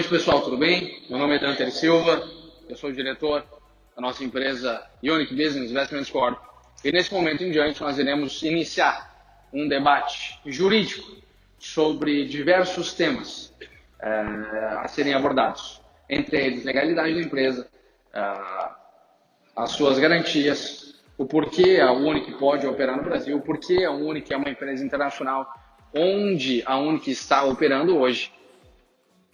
noite, pessoal, tudo bem? Meu nome é Dante Silva, eu sou o diretor da nossa empresa Unique Business Investments Corp. E nesse momento em diante nós iremos iniciar um debate jurídico sobre diversos temas a serem abordados, entre eles legalidade da empresa, as suas garantias, o porquê a Unique pode operar no Brasil, o porquê a Unique é uma empresa internacional, onde a Unique está operando hoje,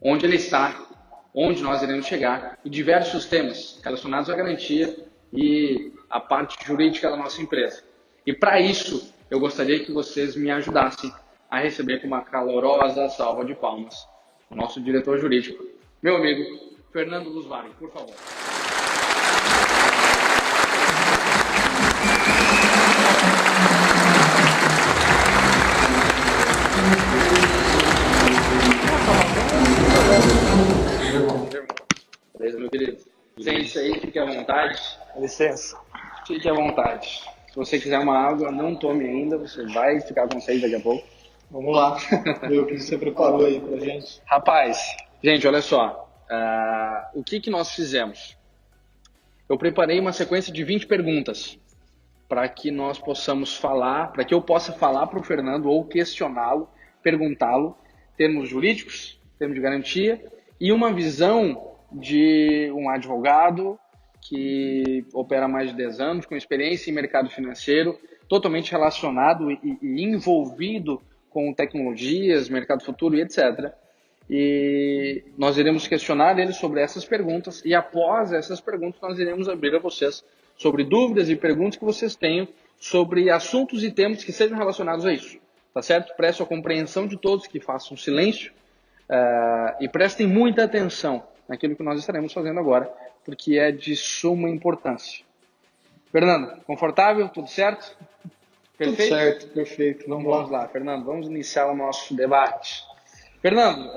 onde ele está, onde nós iremos chegar, e diversos temas relacionados à garantia e à parte jurídica da nossa empresa. E para isso, eu gostaria que vocês me ajudassem a receber com uma calorosa salva de palmas o nosso diretor jurídico, meu amigo Fernando Lusvari, por favor. Beleza, meu querido? Sente aí, fique à vontade. Com licença. Fique à vontade. Se você quiser uma água, não tome ainda, você vai ficar com sede daqui a pouco. Vamos lá. Ver o que você preparou aí pra gente. Rapaz, gente, olha só. O que nós fizemos? Eu preparei uma sequência de 20 perguntas para que nós possamos falar, para que eu possa falar para o Fernando ou questioná-lo, perguntá-lo, termos jurídicos, termos de garantia e uma visão de um advogado que opera há mais de 10 anos, com experiência em mercado financeiro, totalmente relacionado e envolvido com tecnologias, mercado futuro e etc. E nós iremos questionar ele sobre essas perguntas e após essas perguntas nós iremos abrir a vocês sobre dúvidas e perguntas que vocês tenham sobre assuntos e temas que sejam relacionados a isso. Tá certo? Presto a compreensão de todos que façam silêncio e prestem muita atenção naquilo que nós estaremos fazendo agora, porque é de suma importância. Fernando, confortável? Tudo certo? Perfeito? Tudo certo, perfeito. Vamos lá, Fernando, vamos iniciar o nosso debate. Fernando,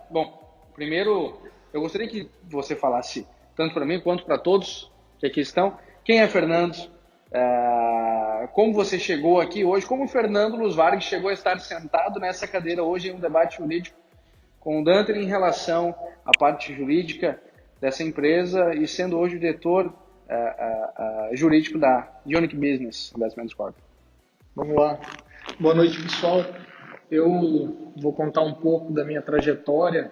bom, primeiro eu gostaria que você falasse, tanto para mim quanto para todos que aqui estão, quem é Fernando, como você chegou aqui hoje, como o Fernando Lusvari chegou a estar sentado nessa cadeira hoje em um debate jurídico com o Dante em relação à parte jurídica dessa empresa e sendo hoje o diretor jurídico da Unique Business Investments Corp. Vamos lá. Boa noite, pessoal. Eu vou contar um pouco da minha trajetória.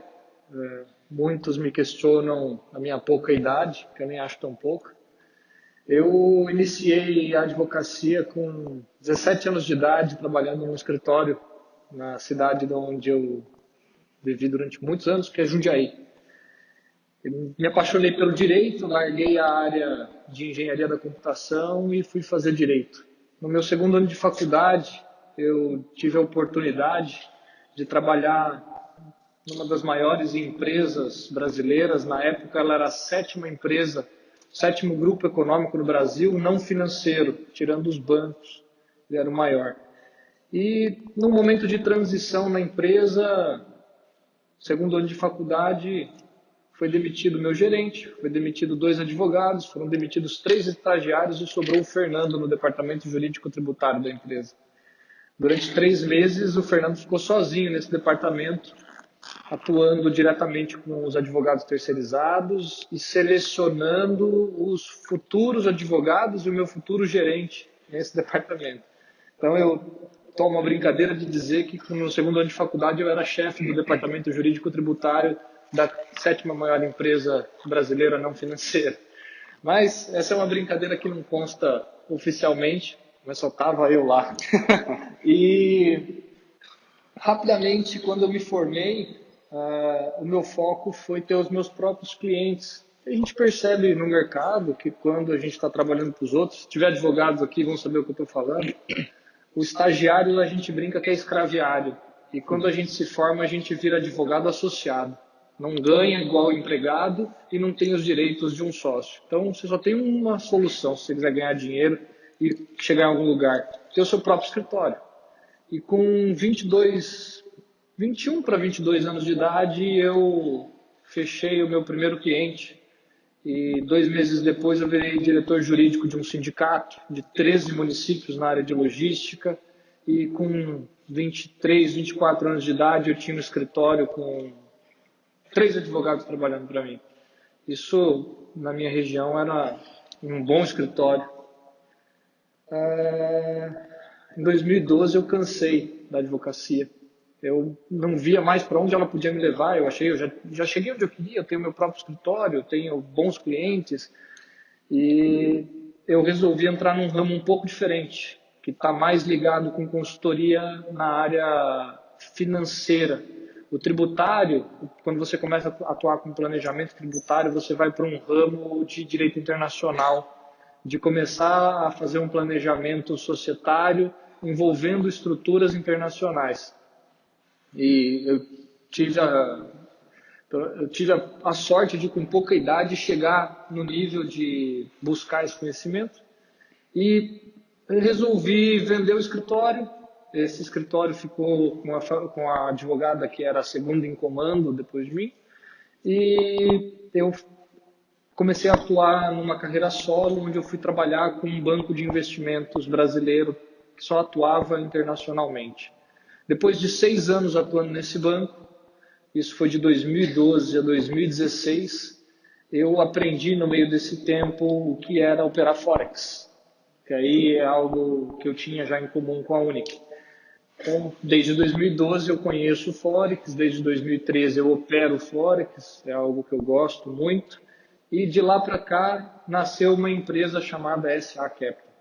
Muitos me questionam a minha pouca idade, que eu nem acho tão pouca. Eu iniciei a advocacia com 17 anos de idade, trabalhando num escritório na cidade onde eu vivi durante muitos anos, que é Jundiaí. Eu me apaixonei pelo direito, larguei a área de engenharia da computação e fui fazer direito. No meu segundo ano de faculdade, eu tive a oportunidade de trabalhar numa das maiores empresas brasileiras. Na época, ela era a sétima empresa, sétimo grupo econômico no Brasil, não financeiro, tirando os bancos, ele era o maior. E no momento de transição na empresa, segundo ano de faculdade, foi demitido meu gerente, foi demitido 2 advogados, foram demitidos 3 estagiários e sobrou o Fernando no departamento jurídico tributário da empresa. Durante 3 meses, o Fernando ficou sozinho nesse departamento, atuando diretamente com os advogados terceirizados e selecionando os futuros advogados e o meu futuro gerente nesse departamento. Então, eu tomo a brincadeira de dizer que no segundo ano de faculdade eu era chefe do departamento jurídico tributário da 7ª maior empresa brasileira não financeira. Mas essa é uma brincadeira que não consta oficialmente, mas só estava eu lá. E rapidamente, quando eu me formei, o meu foco foi ter os meus próprios clientes. A gente percebe no mercado que quando a gente está trabalhando para os outros, se tiver advogados aqui vão saber o que eu estou falando, o estagiário a gente brinca que é escraviário. E quando a gente se forma, a gente vira advogado associado. Não ganha igual empregado e não tem os direitos de um sócio. Então, você só tem uma solução se você quiser ganhar dinheiro e chegar em algum lugar. Ter o seu próprio escritório. E com 21 para 22 anos de idade, eu fechei o meu primeiro cliente. E 2 meses depois eu virei diretor jurídico de um sindicato de 13 municípios na área de logística. E com 23, 24 anos de idade, eu tinha um escritório com 3 advogados trabalhando para mim. Isso, na minha região, era um bom escritório. Em 2012 eu cansei da advocacia. Eu não via mais para onde ela podia me levar. Eu já cheguei onde eu queria, eu tenho meu próprio escritório, eu tenho bons clientes e eu resolvi entrar num ramo um pouco diferente, que está mais ligado com consultoria na área financeira. O tributário, quando você começa a atuar com planejamento tributário, você vai para um ramo de direito internacional, de começar a fazer um planejamento societário envolvendo estruturas internacionais. E eu tive a sorte de, com pouca idade, chegar no nível de buscar esse conhecimento e resolvi vender o escritório. Esse escritório ficou com a advogada que era a segunda em comando depois de mim e eu comecei a atuar numa carreira solo, onde eu fui trabalhar com um banco de investimentos brasileiro que só atuava internacionalmente. Depois de 6 anos atuando nesse banco, isso foi de 2012 a 2016, eu aprendi no meio desse tempo o que era operar Forex, que aí é algo que eu tinha já em comum com a Unic. Então, desde 2012 eu conheço o Forex, desde 2013 eu opero Forex, é algo que eu gosto muito. E de lá para cá nasceu uma empresa chamada SA Capital.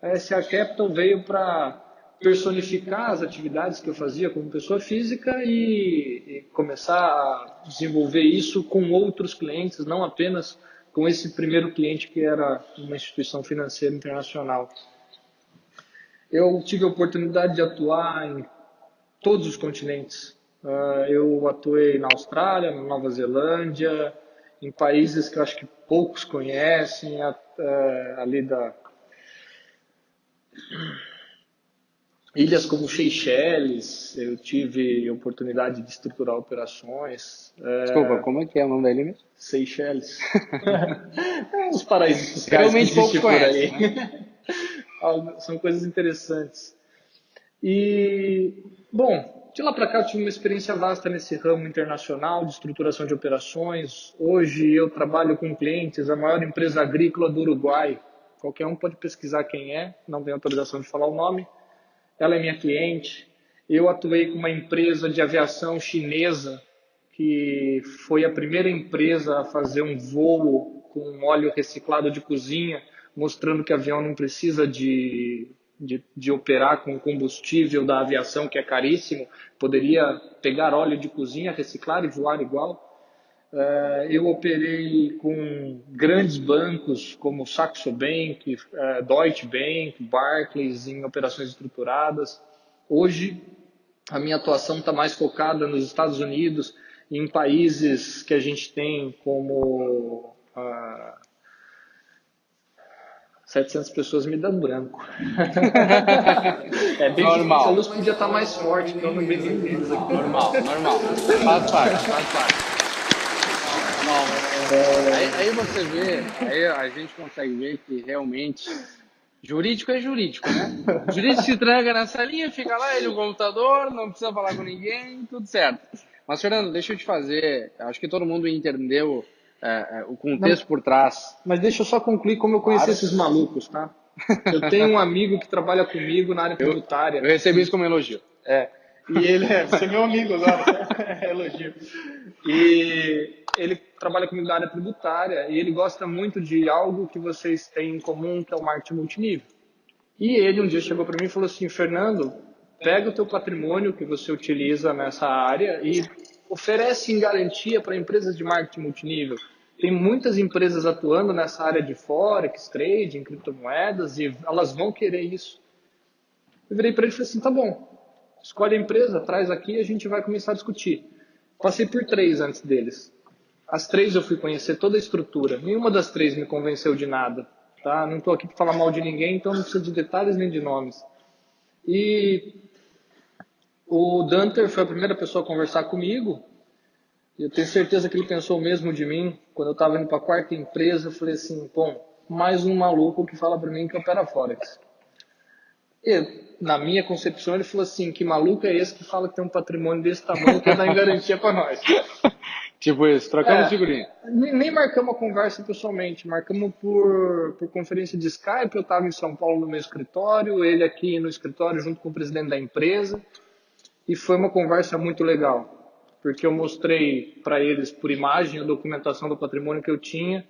A SA Capital veio para personificar as atividades que eu fazia como pessoa física e começar a desenvolver isso com outros clientes, não apenas com esse primeiro cliente que era uma instituição financeira internacional. Eu tive a oportunidade de atuar em todos os continentes. Eu atuei na Austrália, na Nova Zelândia, em países que eu acho que poucos conhecem, ali da ilhas como Seychelles, eu tive a oportunidade de estruturar operações. Desculpa, como é que é o nome da ilha mesmo? Seychelles. Uns paraísos fiscais Realmente que poucos existem por aí. conhecem, né? São coisas interessantes. E, bom, de lá para cá eu tive uma experiência vasta nesse ramo internacional de estruturação de operações. Hoje eu trabalho com clientes, a maior empresa agrícola do Uruguai. Qualquer um pode pesquisar quem é, não tenho autorização de falar o nome. Ela é minha cliente. Eu atuei com uma empresa de aviação chinesa, que foi a primeira empresa a fazer um voo com óleo reciclado de cozinha, mostrando que o avião não precisa de operar com combustível da aviação, que é caríssimo, poderia pegar óleo de cozinha, reciclar e voar igual. Eu operei com grandes bancos como Saxo Bank, Deutsche Bank, Barclays, em operações estruturadas. Hoje, a minha atuação está mais focada nos Estados Unidos, em países que a gente tem como 700 pessoas me dão branco. É bem Normal. difícil, a luz podia estar mais forte, então eu não vejo nenhum deles aqui. Normal. Faz parte. Aí você vê, aí a gente consegue ver que realmente jurídico é jurídico, né? O jurídico se tranca na salinha, fica lá, ele no computador, não precisa falar com ninguém, tudo certo. Mas, Fernando, deixa eu te fazer, acho que todo mundo entendeu o contexto por trás. Mas deixa eu só concluir como eu conheci esses malucos, tá? Eu tenho um amigo que trabalha comigo na área tributária. Eu recebi isso como elogio. E ele você é meu amigo agora, é elogio. E ele trabalha comigo na área tributária e ele gosta muito de algo que vocês têm em comum, que é o marketing multinível. E ele um dia chegou para mim e falou assim: Fernando, pega o teu patrimônio que você utiliza nessa área e oferece em garantia para empresas de marketing multinível. Tem muitas empresas atuando nessa área de Forex, trading, criptomoedas e elas vão querer isso. Eu virei para ele e falei assim: tá bom, escolhe a empresa, traz aqui e a gente vai começar a discutir. Passei por 3 antes deles. As 3 eu fui conhecer toda a estrutura. Nenhuma das 3 me convenceu de nada. Tá? Não estou aqui para falar mal de ninguém, então não precisa de detalhes nem de nomes. E o Danter foi a primeira pessoa a conversar comigo. E eu tenho certeza que ele pensou o mesmo de mim. Quando eu estava indo para a 4ª empresa, eu falei assim: bom, mais um maluco que fala para mim que opera Forex. E, na minha concepção, ele falou assim: que maluco é esse que fala que tem um patrimônio desse tamanho que dá em garantia para nós? Tipo isso, trocamos É, figurinha. nem marcamos a conversa pessoalmente, marcamos por conferência de Skype. Eu estava em São Paulo no meu escritório, ele aqui no escritório junto com o presidente da empresa, e foi uma conversa muito legal, porque eu mostrei para eles por imagem a documentação do patrimônio que eu tinha,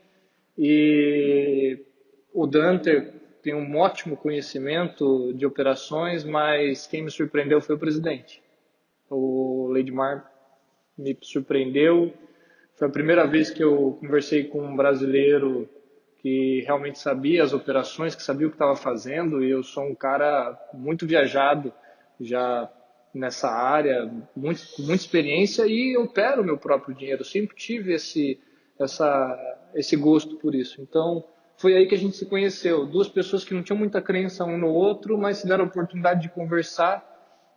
e o Danter tem um ótimo conhecimento de operações, mas quem me surpreendeu foi o presidente. O Leidmar me surpreendeu. Foi a primeira vez que eu conversei com um brasileiro que realmente sabia as operações, que sabia o que estava fazendo, e eu sou um cara muito viajado já nessa área, com muita experiência, e eu opero o meu próprio dinheiro. Eu sempre tive esse gosto por isso. Então, foi aí que a gente se conheceu. Duas pessoas que não tinham muita crença um no outro, mas se deram a oportunidade de conversar.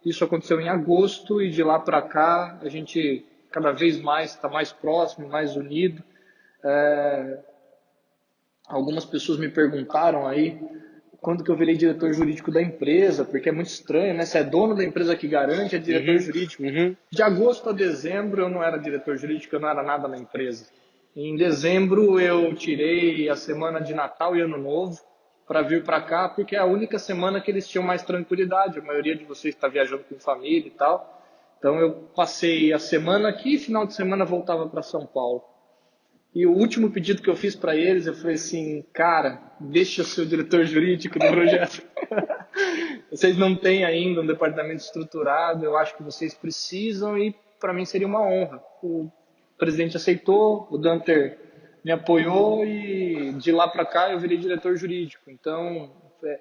Isso aconteceu em agosto, e de lá para cá a gente cada vez mais está mais próximo, mais unido. É, algumas pessoas me perguntaram aí quando que eu virei diretor jurídico da empresa, porque é muito estranho, né? Se é dono da empresa que garante, é diretor jurídico. De agosto a dezembro eu não era diretor jurídico, eu não era nada na empresa. Em dezembro eu tirei a semana de Natal e Ano Novo para vir para cá, porque é a única semana que eles tinham mais tranquilidade. A maioria de vocês está viajando com família e tal. Então eu passei a semana aqui e final de semana voltava para São Paulo. E o último pedido que eu fiz para eles, eu falei assim, cara, deixa eu ser o diretor jurídico do projeto. Vocês não têm ainda um departamento estruturado, eu acho que vocês precisam, e para mim seria uma honra. O presidente aceitou, o Danter me apoiou, e de lá para cá eu virei diretor jurídico. Então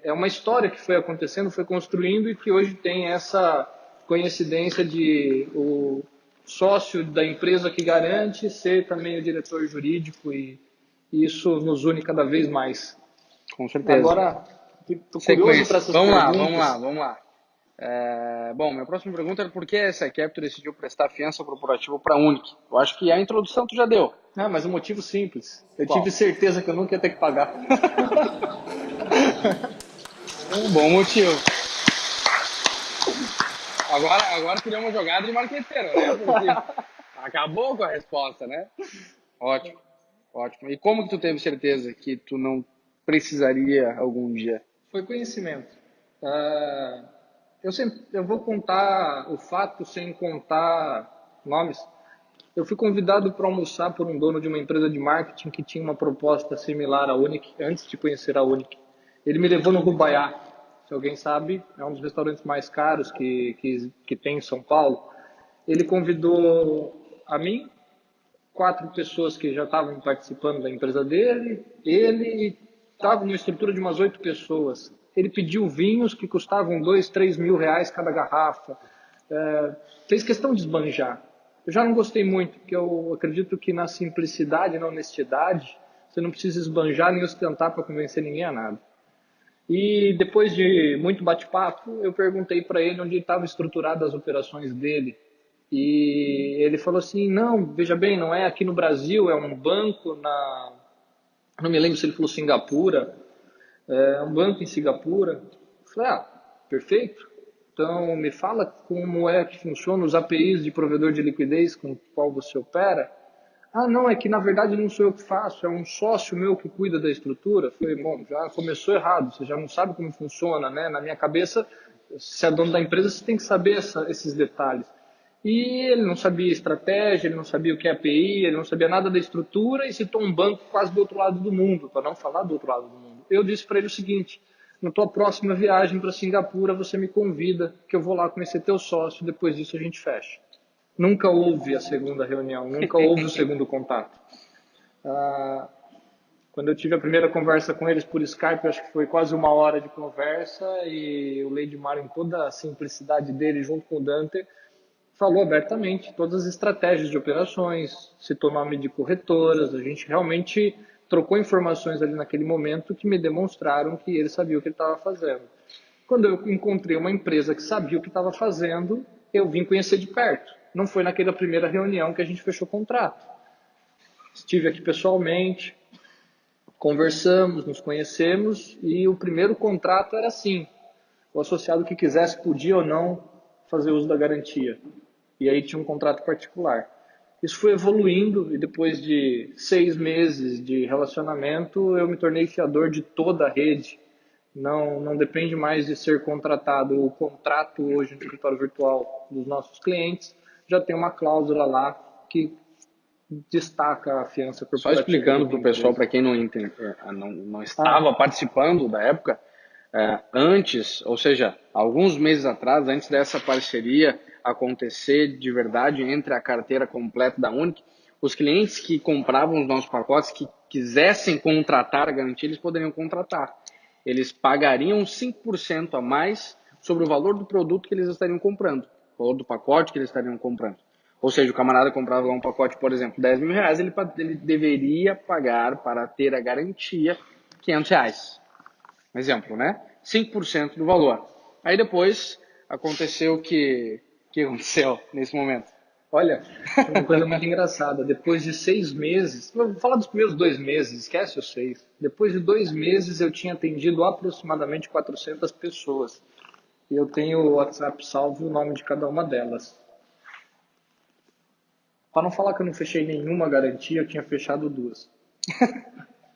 é uma história que foi acontecendo, foi construindo, e que hoje tem essa coincidência de o sócio da empresa que garante ser também o diretor jurídico, e isso nos une cada vez mais. Com certeza. Agora, estou curioso para Sequência. essas Vamos lá, perguntas. vamos lá, vamos lá. Bom, minha próxima pergunta é por que a SE Capital decidiu prestar fiança corporativa para a Unic? Eu acho que a introdução tu já deu. Ah, mas um motivo simples. Eu Qual? tive certeza que eu nunca ia ter que pagar. Um bom motivo. Agora seria uma jogada de marqueteiro, né? Porque acabou com a resposta, né? Ótimo, ótimo. E como que tu teve certeza que tu não precisaria algum dia? Foi conhecimento. Eu vou contar o fato sem contar nomes. Eu fui convidado para almoçar por um dono de uma empresa de marketing que tinha uma proposta similar à Unic, antes de conhecer a Unic. Ele me levou no Rubaiá. Se alguém sabe, é um dos restaurantes mais caros que tem em São Paulo. Ele convidou a mim, 4 pessoas que já estavam participando da empresa dele, ele estava numa estrutura de umas 8 pessoas. Ele pediu vinhos que custavam 2, 3 mil reais cada garrafa. Fez questão de esbanjar. Eu já não gostei muito, porque eu acredito que na simplicidade, na honestidade, você não precisa esbanjar nem ostentar para convencer ninguém a nada. E depois de muito bate-papo, eu perguntei para ele onde estavam estruturadas as operações dele. E ele falou assim, não, veja bem, não é aqui no Brasil, é um banco não me lembro se ele falou Singapura, é um banco em Singapura. Eu falei, perfeito. Então me fala como é que funciona os APIs de provedor de liquidez com o qual você opera. Ah, não, é que na verdade não sou eu que faço, é um sócio meu que cuida da estrutura. Eu falei, bom, já começou errado, você já não sabe como funciona, né? Na minha cabeça, se é dono da empresa, você tem que saber esses detalhes. E ele não sabia estratégia, ele não sabia o que é API, ele não sabia nada da estrutura, e citou um banco quase do outro lado do mundo, para não falar do outro lado do mundo. Eu disse para ele o seguinte, na tua próxima viagem para Singapura, você me convida, que eu vou lá conhecer teu sócio, depois disso a gente fecha. Nunca houve a segunda reunião, nunca houve o segundo contato. Quando eu tive a primeira conversa com eles por Skype, acho que foi quase 1 hora de conversa, e o Leidmar, em toda a simplicidade dele, junto com o Dante, falou abertamente todas as estratégias de operações, citou nome de corretoras, a gente realmente trocou informações ali naquele momento que me demonstraram que ele sabia o que ele estava fazendo. Quando eu encontrei uma empresa que sabia o que estava fazendo, eu vim conhecer de perto. Não foi naquela primeira reunião que a gente fechou o contrato. Estive aqui pessoalmente, conversamos, nos conhecemos, e o primeiro contrato era assim: o associado que quisesse podia ou não fazer uso da garantia. E aí tinha um contrato particular. Isso foi evoluindo e depois de 6 meses de relacionamento, eu me tornei fiador de toda a rede. Não depende mais de ser contratado. O contrato hoje no escritório virtual dos nossos clientes já tem uma cláusula lá que destaca a fiança Só corporativa da explicando para minha o pessoal, empresa. para quem não estava Ah, participando da época, antes, ou seja, alguns meses atrás, antes dessa parceria acontecer de verdade entre a carteira completa da Unic, os clientes que compravam os nossos pacotes, que quisessem contratar a garantia, eles poderiam contratar. Eles pagariam 5% a mais sobre o valor do produto que eles estariam comprando, o valor do pacote que eles estariam comprando. Ou seja, o camarada comprava um pacote, por exemplo, R$ 10.000, ele deveria pagar para ter a garantia R$ 500. Um exemplo, né? 5% do valor. Aí depois aconteceu o que aconteceu nesse momento. olha, uma coisa muito engraçada. Depois de 6 meses, vou falar dos primeiros 2 meses, esquece os 6. Depois de 2 meses, eu tinha atendido aproximadamente 400 pessoas. E eu tenho o WhatsApp salvo e o nome de cada uma delas. Para não falar que eu não fechei nenhuma garantia, eu tinha fechado duas.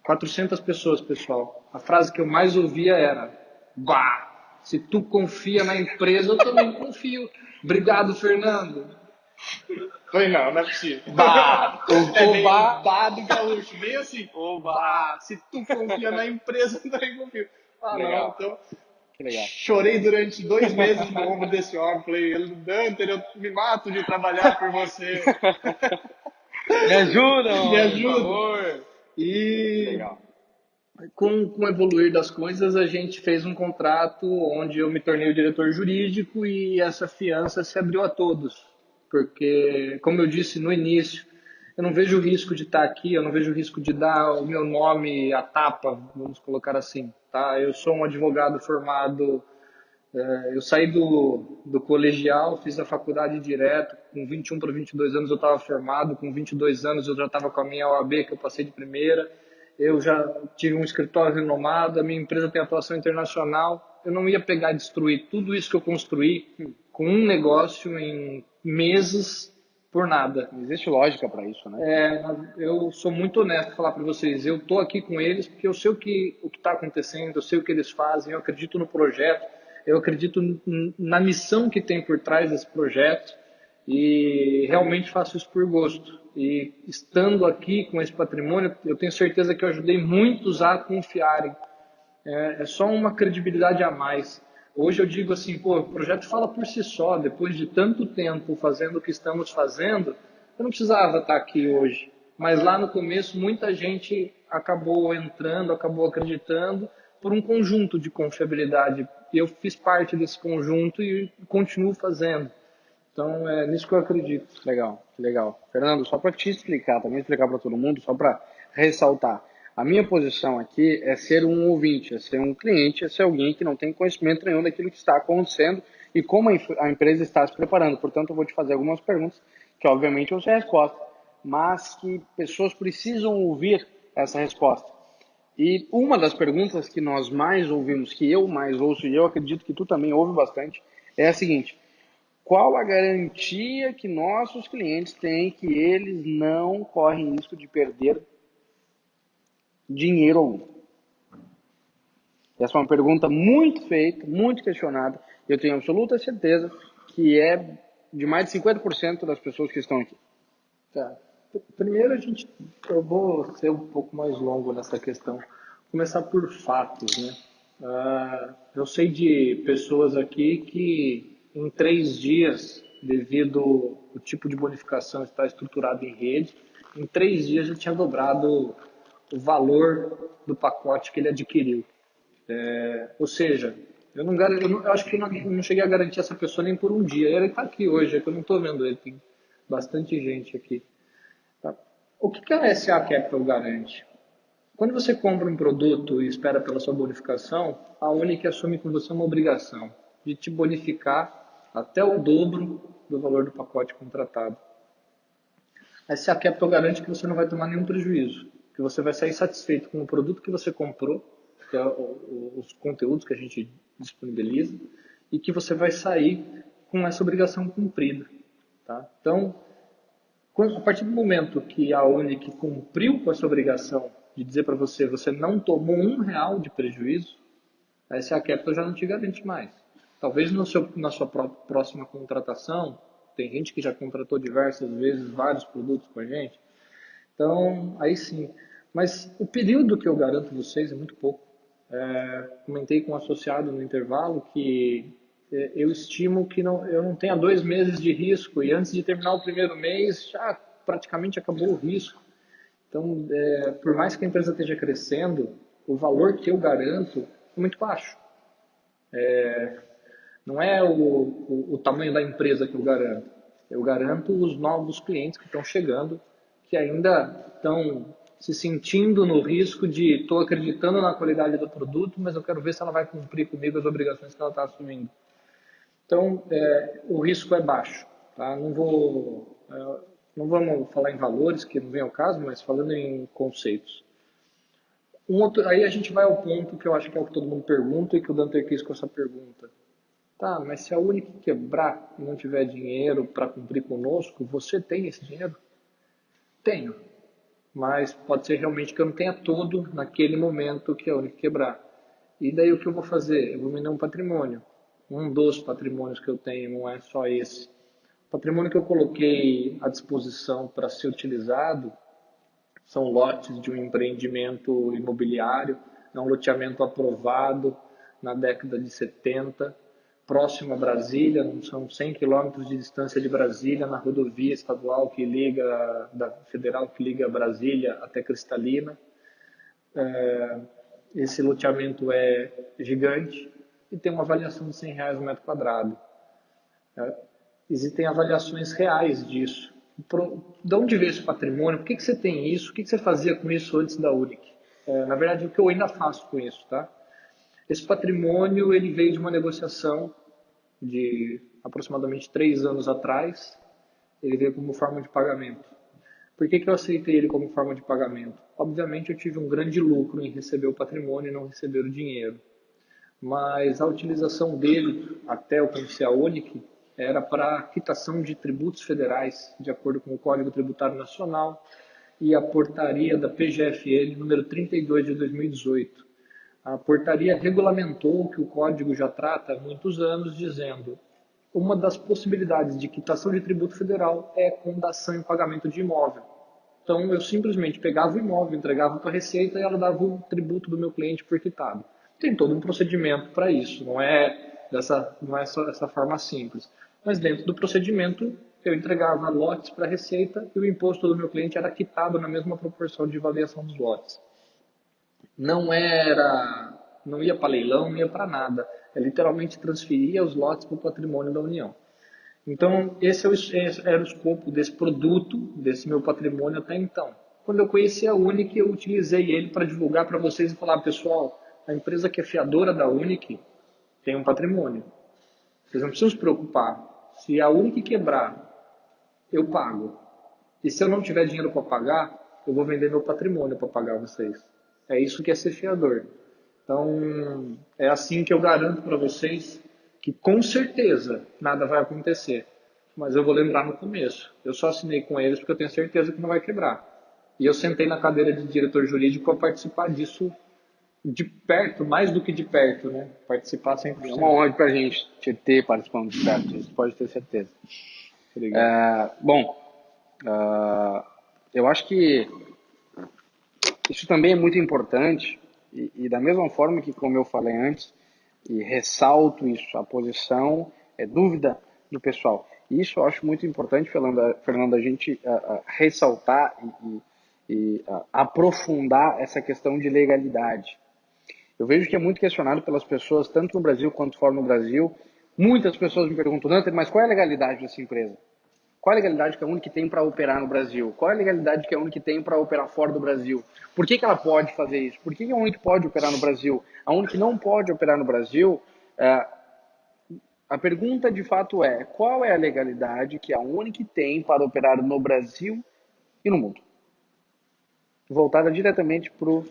400 pessoas, pessoal. A frase que eu mais ouvia era: bah, se tu confia na empresa, eu também confio. Obrigado, Fernando. Falei, não, não é possível. Bah, É o bem o bah, bar do gaúcho, bem assim. oba. Bah, se tu confia na empresa, eu também confio. Ah, não, Legal, então. que legal. Chorei durante 2 meses no ombro desse homem. Falei, Danter, eu me mato de trabalhar por você. Me ajuda, Me por ajuda. favor. Que E legal. com o evoluir das coisas, a gente fez um contrato onde eu me tornei o diretor jurídico e essa fiança se abriu a todos. Porque, como eu disse no início, eu não vejo risco de estar aqui, eu não vejo risco de dar o meu nome à tapa, vamos colocar assim. Tá? Eu sou um advogado formado, eu saí do colegial, fiz a faculdade direto, com 21 para 22 anos eu estava formado, com 22 anos eu já estava com a minha OAB, que eu passei de primeira, eu já tive um escritório renomado, a minha empresa tem atuação internacional, eu não ia pegar e destruir tudo isso que eu construí com um negócio em meses por nada. Não existe lógica para isso, né? Eu sou muito honesto falar para vocês, eu estou aqui com eles porque eu sei o que está acontecendo, eu sei o que eles fazem, eu acredito no projeto, eu acredito na missão que tem por trás desse projeto e realmente faço isso por gosto. E estando aqui com esse patrimônio, eu tenho certeza que eu ajudei muitos a confiarem. É só uma credibilidade a mais. Hoje eu digo assim, pô, o projeto fala por si só. Depois de tanto tempo fazendo o que estamos fazendo, eu não precisava estar aqui hoje. Mas lá no começo, muita gente acabou entrando, acabou acreditando por um conjunto de confiabilidade. E eu fiz parte desse conjunto e continuo fazendo. Então, é nisso que eu acredito. Legal, que legal. Fernando, só para te explicar, também explicar para todo mundo, só para ressaltar. A minha posição aqui é ser um ouvinte, é ser um cliente, é ser alguém que não tem conhecimento nenhum daquilo que está acontecendo e como a empresa está se preparando. Portanto, eu vou te fazer algumas perguntas que, obviamente, eu sei a resposta, mas que pessoas precisam ouvir essa resposta. E uma das perguntas que nós mais ouvimos, que eu mais ouço, e eu acredito que tu também ouve bastante, é a seguinte: qual a garantia que nossos clientes têm que eles não correm risco de perder dinheiro algum? Essa é uma pergunta muito feita, muito questionada, e eu tenho absoluta certeza que é de mais de 50% das pessoas que estão aqui. Tá. Primeiro eu vou ser um pouco mais longo nessa questão. Começar por fatos, né? Eu sei de pessoas aqui que em 3 dias, devido ao tipo de bonificação estar estruturado em rede, em 3 dias já tinha dobrado o valor do pacote que ele adquiriu. Ou seja, eu acho que eu não cheguei a garantir essa pessoa nem por um dia. Ele está aqui hoje, é que eu não estou vendo ele, tem bastante gente aqui. Tá? O que a SA Capital garante? Quando você compra um produto e espera pela sua bonificação, a Unic assume com você uma obrigação de te bonificar até o dobro do valor do pacote contratado. A SA Capital garante que você não vai tomar nenhum prejuízo, que você vai sair satisfeito com o produto que você comprou, que é os conteúdos que a gente disponibiliza, e que você vai sair com essa obrigação cumprida. Tá? Então, A partir do momento que a Unic cumpriu com essa obrigação de dizer para você, você não tomou R$ 1 de prejuízo, a SA Capital já não te garante mais. Talvez na sua próxima contratação, tem gente que já contratou diversas vezes vários produtos com a gente, então aí sim. Mas o período que eu garanto vocês é muito pouco. Comentei com um associado no intervalo que eu estimo que eu não tenha 2 meses de risco e antes de terminar o primeiro mês já praticamente acabou o risco. Então, por mais que a empresa esteja crescendo, o valor que eu garanto é muito baixo. Não é o tamanho da empresa que eu garanto. Eu garanto os novos clientes que estão chegando, que ainda estão se sentindo no risco de estou acreditando na qualidade do produto, mas eu quero ver se ela vai cumprir comigo as obrigações que ela está assumindo. Então, o risco é baixo. Tá? Não vamos falar em valores, que não vem ao caso, mas falando em conceitos. Aí a gente vai ao ponto que eu acho que é o que todo mundo pergunta e que o Dante quis com essa pergunta. Tá, mas se a Unic quebrar e não tiver dinheiro para cumprir conosco, você tem esse dinheiro? Tenho. Mas pode ser realmente que eu não tenha todo naquele momento que a Unic quebrar. E daí o que eu vou fazer? Eu vou vender um patrimônio. Um dos patrimônios que eu tenho, não é só esse. O patrimônio que eu coloquei à disposição para ser utilizado são lotes de um empreendimento imobiliário, é um loteamento aprovado na década de 70, próximo a Brasília, são 100 quilômetros de distância de Brasília, na rodovia estadual da federal que liga Brasília até Cristalina. Esse loteamento é gigante e tem uma avaliação de R$ 100 o metro quadrado. Existem avaliações reais disso. De onde veio esse patrimônio? Por que você tem isso? O que você fazia com isso antes da Unic? Na verdade, o que eu ainda faço com isso, tá? Esse patrimônio ele veio de uma negociação de aproximadamente 3 anos atrás. Ele veio como forma de pagamento. Por que eu aceitei ele como forma de pagamento? Obviamente, eu tive um grande lucro em receber o patrimônio e não receber o dinheiro. Mas a utilização dele, até eu conhecer a Unic, era para quitação de tributos federais, de acordo com o Código Tributário Nacional e a portaria da PGFN número 32 de 2018. A portaria regulamentou o que o Código já trata há muitos anos, dizendo uma das possibilidades de quitação de tributo federal é com dação em pagamento de imóvel. Então, eu simplesmente pegava o imóvel, entregava para a Receita e ela dava o tributo do meu cliente por quitado. Tem todo um procedimento para isso, não é só dessa forma simples. Mas dentro do procedimento, eu entregava lotes para a Receita e o imposto do meu cliente era quitado na mesma proporção de avaliação dos lotes. Não ia para leilão, não ia para nada. É literalmente transferia os lotes para o patrimônio da União. Então, esse era o escopo desse produto, desse meu patrimônio até então. Quando eu conheci a Unic, eu utilizei ele para divulgar para vocês e falar, pessoal, a empresa que é fiadora da Unic tem um patrimônio. Vocês não precisam se preocupar. Se a Unic quebrar, eu pago. E se eu não tiver dinheiro para pagar, eu vou vender meu patrimônio para pagar vocês. É isso que é ser fiador. Então, é assim que eu garanto para vocês que com certeza nada vai acontecer. Mas eu vou lembrar no começo. Eu só assinei com eles porque eu tenho certeza que não vai quebrar. E eu sentei na cadeira de diretor jurídico para participar disso de perto, mais do que de perto, né? Participar 100%. É uma honra para a gente te ter participando de perto, isso pode ter certeza. Obrigado. Eu acho que isso também é muito importante e da mesma forma que, como eu falei antes, e ressalto isso, a posição é dúvida do pessoal. E isso eu acho muito importante, Fernando, a gente ressaltar e aprofundar essa questão de legalidade. Eu vejo que é muito questionado pelas pessoas, tanto no Brasil quanto fora do Brasil. Muitas pessoas me perguntam, Dante, mas qual é a legalidade dessa empresa? Qual é a legalidade que a Unic tem para operar no Brasil? Qual é a legalidade que a Unic tem para operar fora do Brasil? Por que ela pode fazer isso? Por que a Unic pode operar no Brasil? A Unic não pode operar no Brasil? A pergunta de fato é, qual é a legalidade que a Unic tem para operar no Brasil e no mundo? Voltada diretamente para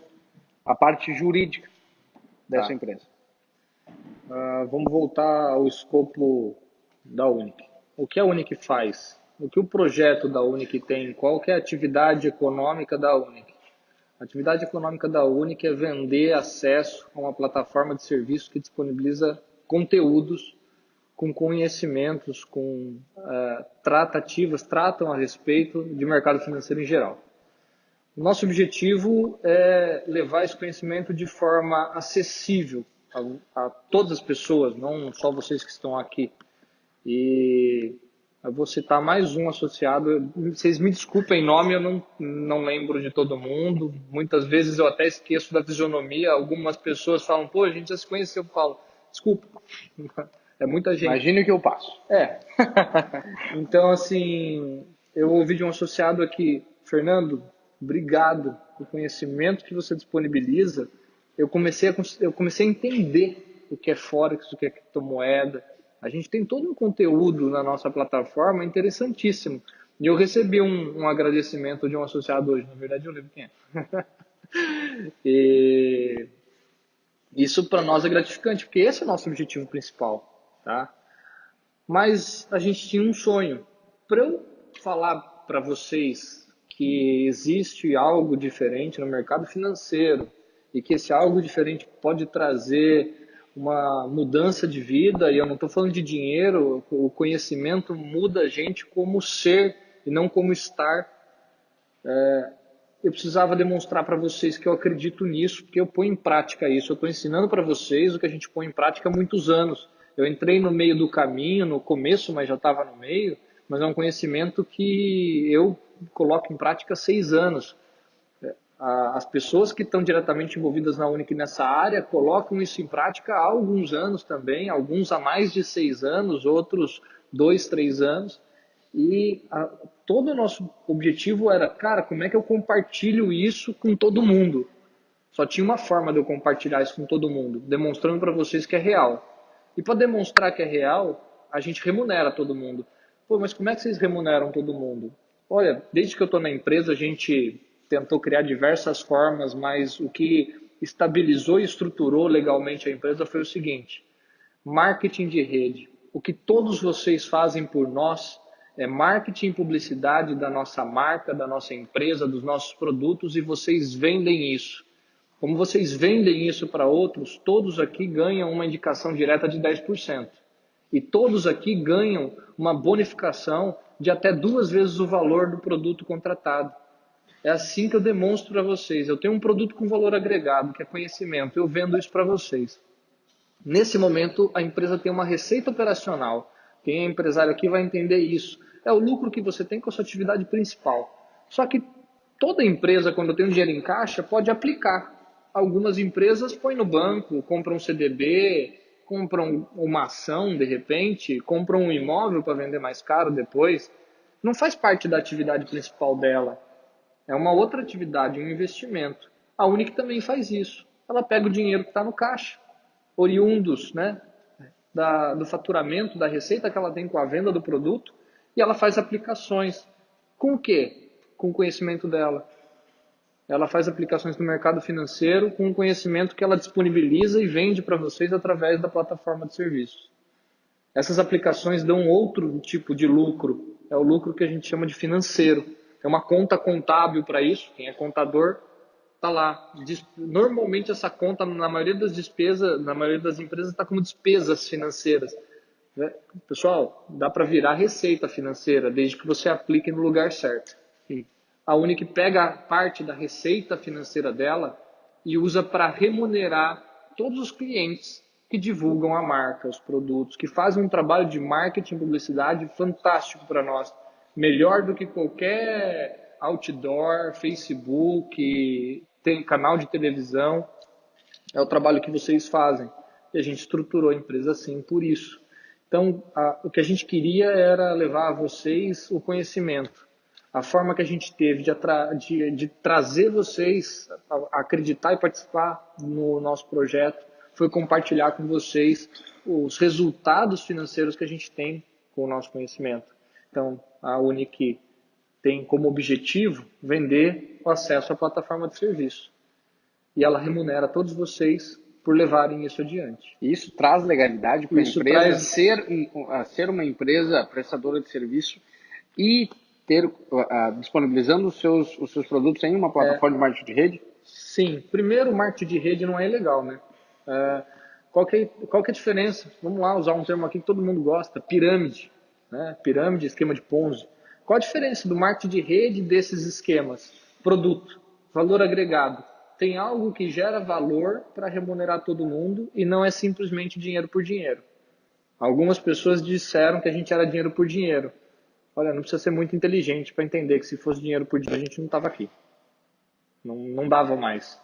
a parte jurídica dessa empresa. Vamos voltar ao escopo da Unic. O que a Unic faz? o que o projeto da Unic tem, qual que é a atividade econômica da Unic. A atividade econômica da Unic é vender acesso a uma plataforma de serviço que disponibiliza conteúdos com conhecimentos, com tratativas, tratam a respeito de mercado financeiro em geral. Nosso objetivo é levar esse conhecimento de forma acessível a todas as pessoas, não só vocês que estão aqui. E eu vou citar mais um associado. Vocês me desculpem nome, eu não lembro de todo mundo. Muitas vezes eu até esqueço da fisionomia. Algumas pessoas falam, pô, a gente já se conheceu. Eu falo, desculpa, é muita gente. Imagine o que eu passo. Então, assim, eu ouvi de um associado aqui, Fernando, obrigado pelo conhecimento que você disponibiliza. Eu comecei a entender o que é Forex, o que é criptomoeda. A gente tem todo um conteúdo na nossa plataforma interessantíssimo. E eu recebi um agradecimento de um associado hoje. Na verdade, eu lembro quem é. E isso para nós é gratificante, porque esse é o nosso objetivo principal, tá? Mas a gente tinha um sonho. Para eu falar para vocês que existe algo diferente no mercado financeiro e que esse algo diferente pode trazer uma mudança de vida, e eu não estou falando de dinheiro, o conhecimento muda a gente como ser e não como estar. Eu precisava demonstrar para vocês que eu acredito nisso, porque eu ponho em prática isso. Eu estou ensinando para vocês o que a gente põe em prática há muitos anos. Eu entrei no meio do caminho, no começo, mas já estava no meio, mas é um conhecimento que eu coloco em prática há 6 anos. As pessoas que estão diretamente envolvidas na Unic nessa área colocam isso em prática há alguns anos também, alguns há mais de 6 anos, outros 2, 3 anos. E todo o nosso objetivo era, cara, como é que eu compartilho isso com todo mundo? Só tinha uma forma de eu compartilhar isso com todo mundo, demonstrando para vocês que é real. E para demonstrar que é real, a gente remunera todo mundo. Pô, mas como é que vocês remuneram todo mundo? Olha, desde que eu estou na empresa, a gente tentou criar diversas formas, mas o que estabilizou e estruturou legalmente a empresa foi o seguinte: marketing de rede. O que todos vocês fazem por nós é marketing e publicidade da nossa marca, da nossa empresa, dos nossos produtos, e vocês vendem isso. Como vocês vendem isso para outros, todos aqui ganham uma indicação direta de 10%. E todos aqui ganham uma bonificação de até 2 vezes o valor do produto contratado. É assim que eu demonstro para vocês. Eu tenho um produto com valor agregado, que é conhecimento. Eu vendo isso para vocês. Nesse momento, a empresa tem uma receita operacional. Quem é empresário aqui vai entender isso. É o lucro que você tem com a sua atividade principal. Só que toda empresa, quando tem um dinheiro em caixa, pode aplicar. Algumas empresas põem no banco, compram um CDB, compram uma ação de repente, compram um imóvel para vender mais caro depois. Não faz parte da atividade principal dela. É uma outra atividade, um investimento. A Unic também faz isso. Ela pega o dinheiro que está no caixa, oriundos, né, do faturamento, da receita que ela tem com a venda do produto, e ela faz aplicações. Com o quê? Com o conhecimento dela. Ela faz aplicações no mercado financeiro com o conhecimento que ela disponibiliza e vende para vocês através da plataforma de serviços. Essas aplicações dão outro tipo de lucro. É o lucro que a gente chama de financeiro. Tem uma conta contábil para isso. Quem é contador está lá. Normalmente essa conta, na maioria das despesas, na maioria das empresas, está como despesas financeiras. Pessoal, dá para virar receita financeira, desde que você aplique no lugar certo. A Unic pega parte da receita financeira dela e usa para remunerar todos os clientes que divulgam a marca, os produtos, que fazem um trabalho de marketing e publicidade fantástico para nós. Melhor do que qualquer outdoor, Facebook, tem canal de televisão. É o trabalho que vocês fazem. E a gente estruturou a empresa assim por isso. Então, o que a gente queria era levar a vocês o conhecimento. A forma que a gente teve de trazer vocês a acreditar e participar no nosso projeto foi compartilhar com vocês os resultados financeiros que a gente tem com o nosso conhecimento. Então, a Unic tem como objetivo vender o acesso à plataforma de serviço. E ela remunera todos vocês por levarem isso adiante. Isso traz legalidade para a empresa ser uma empresa prestadora de serviço e disponibilizando os seus produtos em uma plataforma de marketing de rede? Sim. Primeiro, o marketing de rede não é ilegal, né? Qual que é a diferença? Vamos lá usar um termo aqui que todo mundo gosta, pirâmide, né? Pirâmide, esquema de Ponzi. Qual a diferença do marketing de rede desses esquemas? Produto, valor agregado. Tem algo que gera valor para remunerar todo mundo e não é simplesmente dinheiro por dinheiro. Algumas pessoas disseram que a gente era dinheiro por dinheiro. Olha, não precisa ser muito inteligente para entender que se fosse dinheiro por dinheiro a gente não estava aqui. Não dava mais.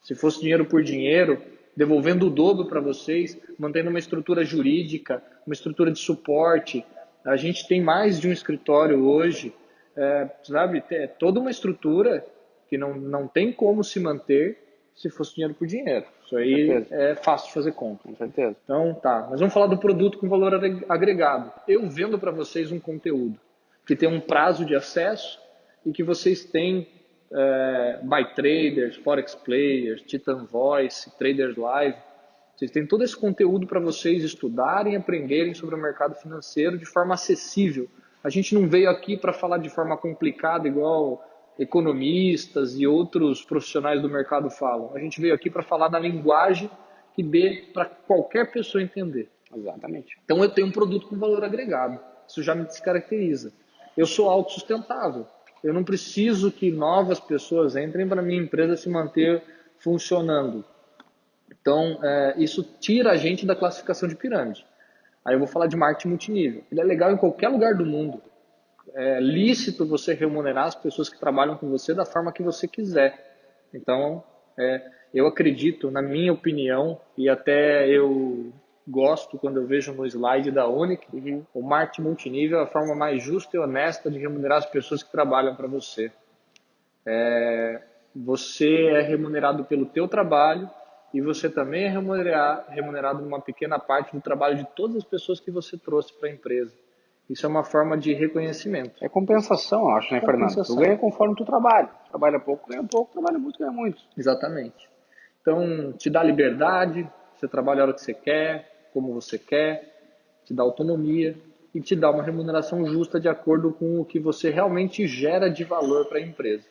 Se fosse dinheiro por dinheiro, devolvendo o dobro para vocês, mantendo uma estrutura jurídica, uma estrutura de suporte. A gente tem mais de um escritório hoje, sabe? É toda uma estrutura que não tem como se manter se fosse dinheiro por dinheiro. Isso aí é fácil de fazer conta. Com certeza. Então, tá. Mas vamos falar do produto com valor agregado. Eu vendo para vocês um conteúdo que tem um prazo de acesso e que vocês têm Buy Traders, Forex Players, Titan Voice, Traders Live. Vocês têm todo esse conteúdo para vocês estudarem e aprenderem sobre o mercado financeiro de forma acessível. A gente não veio aqui para falar de forma complicada, igual economistas e outros profissionais do mercado falam. A gente veio aqui para falar na linguagem que dê para qualquer pessoa entender. Exatamente. Então eu tenho um produto com valor agregado. Isso já me descaracteriza. Eu sou autossustentável. Eu não preciso que novas pessoas entrem para minha empresa se manter funcionando. Então, isso tira a gente da classificação de pirâmide. Aí eu vou falar de marketing multinível. Ele é legal em qualquer lugar do mundo. É lícito você remunerar as pessoas que trabalham com você da forma que você quiser. Então, eu acredito, na minha opinião, e até eu gosto quando eu vejo no slide da Unic, o marketing multinível é a forma mais justa e honesta de remunerar as pessoas que trabalham para você. Você é remunerado pelo teu trabalho e você também é remunerado numa pequena parte do trabalho de todas as pessoas que você trouxe para a empresa. Isso é uma forma de reconhecimento. É compensação, eu acho, né, Fernando? Tu ganha conforme tu trabalha. Trabalha pouco, trabalha muito, ganha muito. Exatamente. Então, te dá liberdade, você trabalha a hora que você quer, como você quer, te dá autonomia e te dá uma remuneração justa de acordo com o que você realmente gera de valor para a empresa.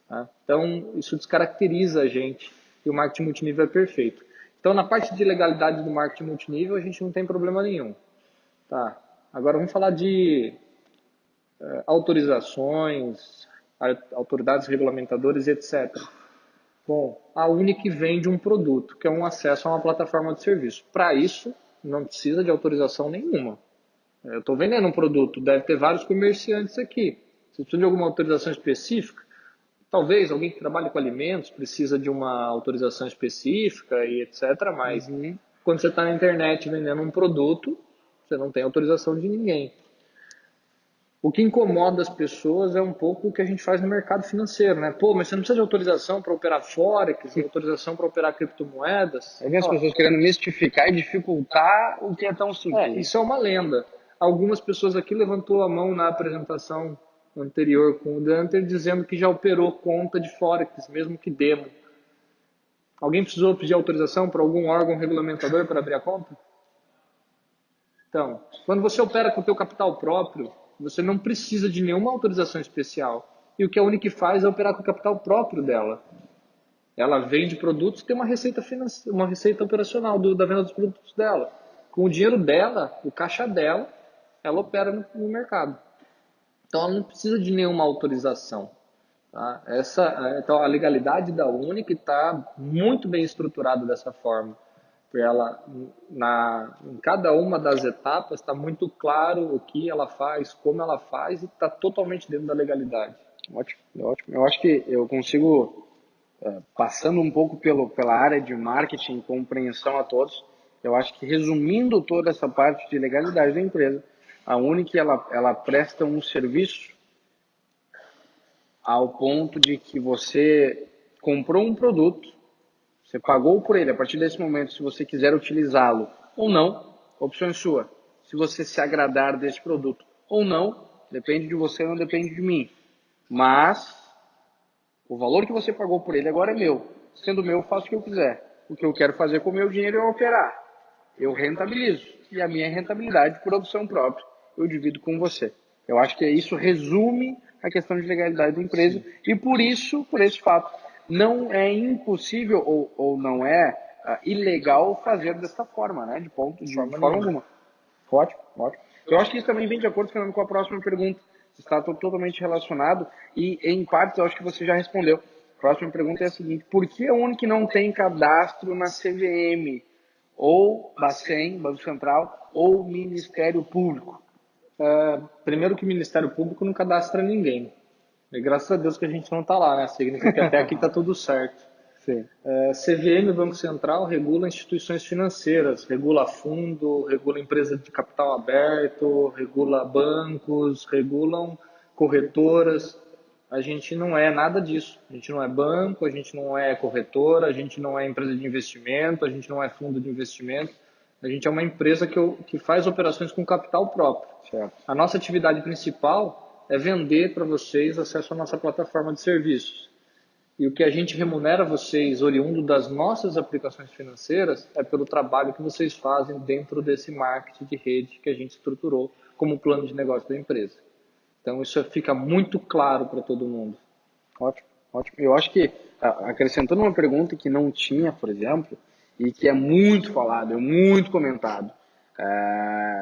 Tá? Então, isso descaracteriza a gente e o marketing multinível é perfeito. Então, na parte de legalidade do marketing multinível, a gente não tem problema nenhum. Tá? Agora, vamos falar de autorizações, autoridades regulamentadoras, etc. Bom, a Unic vende um produto, que é um acesso a uma plataforma de serviço. Para isso, não precisa de autorização nenhuma. Eu estou vendendo um produto, deve ter vários comerciantes aqui. Se precisa de alguma autorização específica, talvez alguém que trabalha com alimentos precisa de uma autorização específica e etc. Mas quando você está na internet vendendo um produto, você não tem autorização de ninguém. O que incomoda as pessoas é um pouco o que a gente faz no mercado financeiro, né? Pô, mas você não precisa de autorização para operar Forex, autorização para operar criptomoedas. Aí vem as pessoas querendo mistificar e dificultar o que é tão simples. Isso é uma lenda. Algumas pessoas aqui levantou a mão na apresentação anterior com o Danter dizendo que já operou conta de Forex, mesmo que demo. Alguém precisou pedir autorização para algum órgão regulamentador para abrir a conta? Então, quando você opera com o teu capital próprio, você não precisa de nenhuma autorização especial. E o que a Unic faz é operar com o capital próprio dela. Ela vende produtos e tem uma receita financeira, uma receita operacional da venda dos produtos dela. Com o dinheiro dela, o caixa dela, ela opera no mercado. Então ela não precisa de nenhuma autorização. Tá? Então a legalidade da Unic está muito bem estruturada dessa forma. Ela, em cada uma das etapas está muito claro o que ela faz, como ela faz e está totalmente dentro da legalidade. Ótimo, ótimo. Eu acho que eu consigo, passando um pouco pela área de marketing e compreensão a todos, eu acho que resumindo toda essa parte de legalidade da empresa, a Unic ela presta um serviço ao ponto de que você comprou um produto, você pagou por ele. A partir desse momento, se você quiser utilizá-lo ou não, a opção é sua. Se você se agradar desse produto ou não, depende de você, não depende de mim. Mas o valor que você pagou por ele agora é meu. Sendo meu, eu faço o que eu quiser. O que eu quero fazer com o meu dinheiro é operar. Eu rentabilizo. E a minha rentabilidade, por opção própria, eu divido com você. Eu acho que isso resume a questão de legalidade da empresa e por isso, por esse fato, não é impossível ou não é ilegal fazer dessa forma, né? De forma alguma. Ótimo, ótimo. Eu acho que isso também vem de acordo, Fernando, com a próxima pergunta. Está totalmente relacionado e, em partes, eu acho que você já respondeu. A próxima pergunta é a seguinte: por que a Unic não tem cadastro na CVM, ou Bacen, Banco Central, ou Ministério Público? Primeiro que o Ministério Público não cadastra ninguém. E graças a Deus que a gente não está lá, né? Significa que até aqui está tudo certo. Sim. CVM, Banco Central, regula instituições financeiras, regula fundo, regula empresa de capital aberto, regula bancos, regulam corretoras. A gente não é nada disso. A gente não é banco, a gente não é corretora, a gente não é empresa de investimento, a gente não é fundo de investimento. A gente é uma empresa que faz operações com capital próprio. Certo. A nossa atividade principal é vender para vocês acesso à nossa plataforma de serviços. E o que a gente remunera vocês, oriundo das nossas aplicações financeiras, é pelo trabalho que vocês fazem dentro desse marketing de rede que a gente estruturou como plano de negócio da empresa. Então isso fica muito claro para todo mundo. Ótimo, ótimo. Eu acho que, acrescentando uma pergunta que não tinha, por exemplo, e que é muito falado, é muito comentado.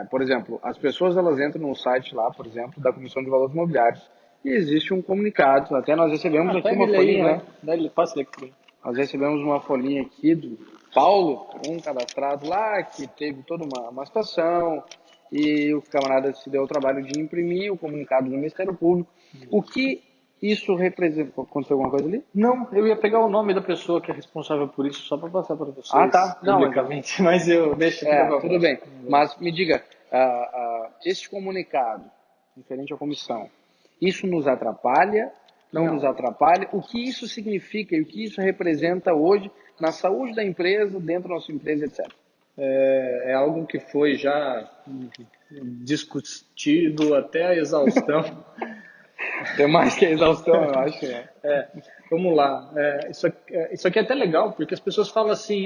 Por exemplo, as pessoas elas entram no site lá, por exemplo, da Comissão de Valores Imobiliários e existe um comunicado, até nós recebemos aqui uma folhinha, né? Passa ele aqui. Nós recebemos uma folhinha aqui do Paulo, um cadastrado lá, que teve toda uma situação e o camarada se deu o trabalho de imprimir o comunicado do Ministério Público. O que isso representa? Aconteceu alguma coisa ali? Não, eu ia pegar o nome da pessoa que é responsável por isso só para passar para vocês. Ah, tá. Não, publicamente, mas eu deixo aqui. Tudo bem. Mas me diga, este comunicado, referente à comissão, isso nos atrapalha? Não nos atrapalha? O que isso significa e o que isso representa hoje na saúde da empresa, dentro da nossa empresa, etc.? É algo que foi já discutido até a exaustão. Tem mais que a exaustão, eu acho. Vamos lá. Isso aqui é até legal, porque as pessoas falam assim,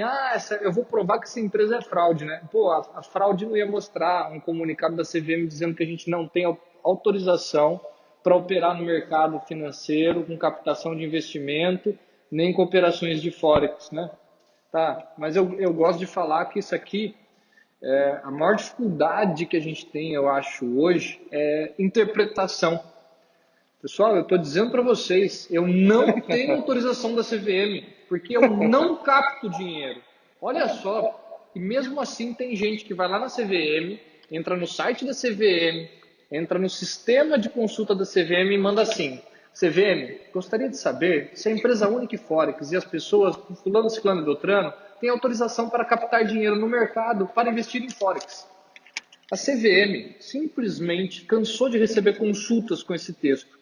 eu vou provar que essa empresa é fraude, né? Pô, a fraude não ia mostrar um comunicado da CVM dizendo que a gente não tem autorização para operar no mercado financeiro com captação de investimento, nem com operações de Forex, né? Tá, mas eu gosto de falar que isso aqui, a maior dificuldade que a gente tem, eu acho, hoje, é interpretação. Pessoal, eu estou dizendo para vocês, eu não tenho autorização da CVM, porque eu não capto dinheiro. Olha só, e mesmo assim tem gente que vai lá na CVM, entra no site da CVM, entra no sistema de consulta da CVM e manda assim: CVM, gostaria de saber se a empresa Unic Forex e as pessoas, fulano, ciclano e beltrano, têm autorização para captar dinheiro no mercado para investir em Forex. A CVM simplesmente cansou de receber consultas com esse texto.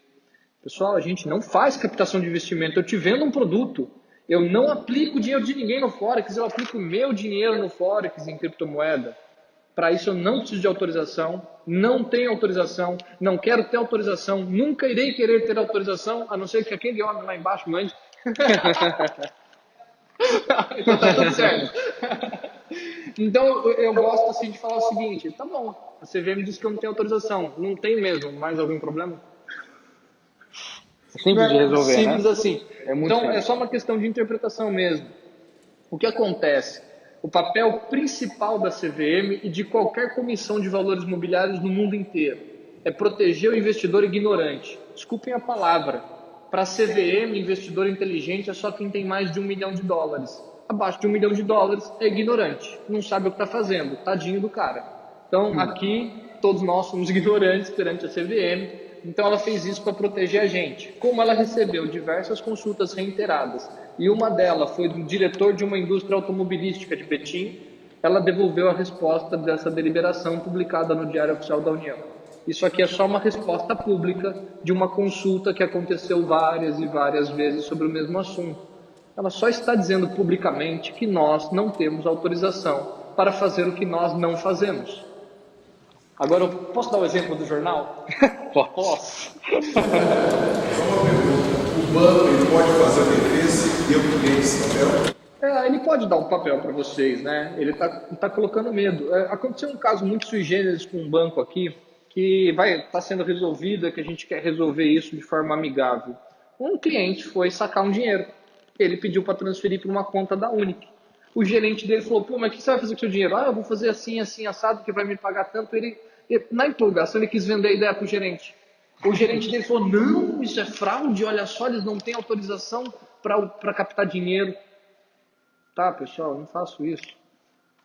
Pessoal, a gente não faz captação de investimento. Eu te vendo um produto. Eu não aplico dinheiro de ninguém no Forex. Eu aplico meu dinheiro no Forex, em criptomoeda. Para isso eu não preciso de autorização. Não tenho autorização. Não quero ter autorização. Nunca irei querer ter autorização, a não ser que aquele homem lá embaixo mande. Então tá tudo certo. Então eu gosto assim de falar o seguinte: tá bom, a CVM disse que eu não tenho autorização. Não tem mesmo. Mais algum problema? Simples de resolver, simples né? assim. Então simples. É só uma questão de interpretação mesmo. O que acontece? O papel principal da CVM e de qualquer comissão de valores imobiliários no mundo inteiro é proteger o investidor ignorante. Desculpem a palavra. Para a CVM, investidor inteligente é só quem tem mais de $1 milhão. Abaixo de $1 milhão é ignorante. Não sabe o que está fazendo. Tadinho do cara. Então aqui todos nós somos ignorantes perante a CVM. Então ela fez isso para proteger a gente. Como ela recebeu diversas consultas reiteradas e uma delas foi do diretor de uma indústria automobilística de Betim, ela devolveu a resposta dessa deliberação publicada no Diário Oficial da União. Isso aqui é só uma resposta pública de uma consulta que aconteceu várias e várias vezes sobre o mesmo assunto. Ela só está dizendo publicamente que nós não temos autorização para fazer o que nós não fazemos. Agora, eu posso dar o exemplo do jornal? Posso. Só uma pergunta. O banco ele pode fazer a defesa e eu criei esse papel? Ele pode dar um papel para vocês, né? Ele tá colocando medo. Aconteceu um caso muito sui generis com um banco aqui, que vai estar sendo resolvida, que a gente quer resolver isso de forma amigável. Um cliente foi sacar um dinheiro. Ele pediu para transferir para uma conta da Unic. O gerente dele falou, pô, mas o que você vai fazer com o seu dinheiro? Ah, eu vou fazer assim, assim, assado, que vai me pagar tanto. Ele, na empolgação, ele quis vender a ideia para o gerente. O gerente dele falou, não, isso é fraude, olha só, eles não têm autorização para captar dinheiro. Tá, pessoal, não faço isso.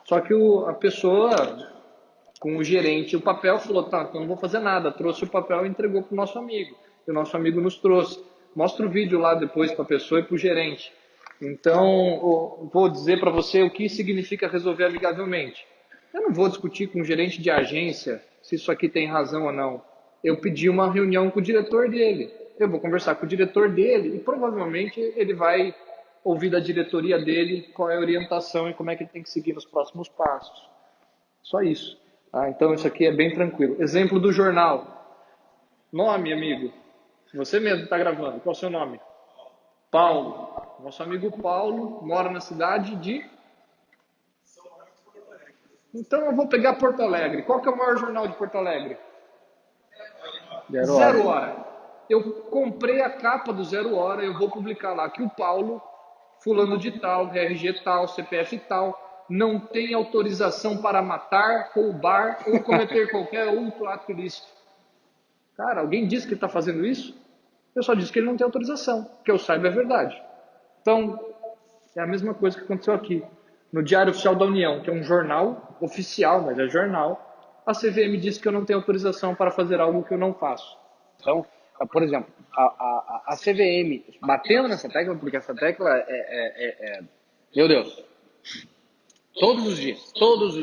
Só que a pessoa, com o gerente, o papel falou, tá, então não vou fazer nada. Trouxe o papel e entregou para o nosso amigo. E o nosso amigo nos trouxe. Mostra o vídeo lá depois para a pessoa e para o gerente. Então, vou dizer para você o que significa resolver amigavelmente. Eu não vou discutir com o gerente de agência se isso aqui tem razão ou não. Eu pedi uma reunião com o diretor dele. Eu vou conversar com o diretor dele e provavelmente ele vai ouvir da diretoria dele qual é a orientação e como é que ele tem que seguir nos próximos passos. Só isso. Então, isso aqui é bem tranquilo. Exemplo do jornal. Nome, amigo. Você mesmo está gravando. Qual é o seu nome? Paulo. Nosso amigo Paulo mora na cidade de... Então eu vou pegar Porto Alegre. Qual que é o maior jornal de Porto Alegre? Zero Hora. Eu comprei a capa do Zero Hora, eu vou publicar lá que o Paulo, fulano de tal, RG tal, CPF tal, não tem autorização para matar, roubar ou cometer qualquer outro ato ilícito. Cara, alguém disse que ele está fazendo isso? Eu só disse que ele não tem autorização. Que eu saiba é verdade. Então, é a mesma coisa que aconteceu aqui. No Diário Oficial da União, que é um jornal oficial, mas é jornal, a CVM disse que eu não tenho autorização para fazer algo que eu não faço. Então, por exemplo, a CVM batendo nessa tecla, porque essa tecla meu Deus, todos os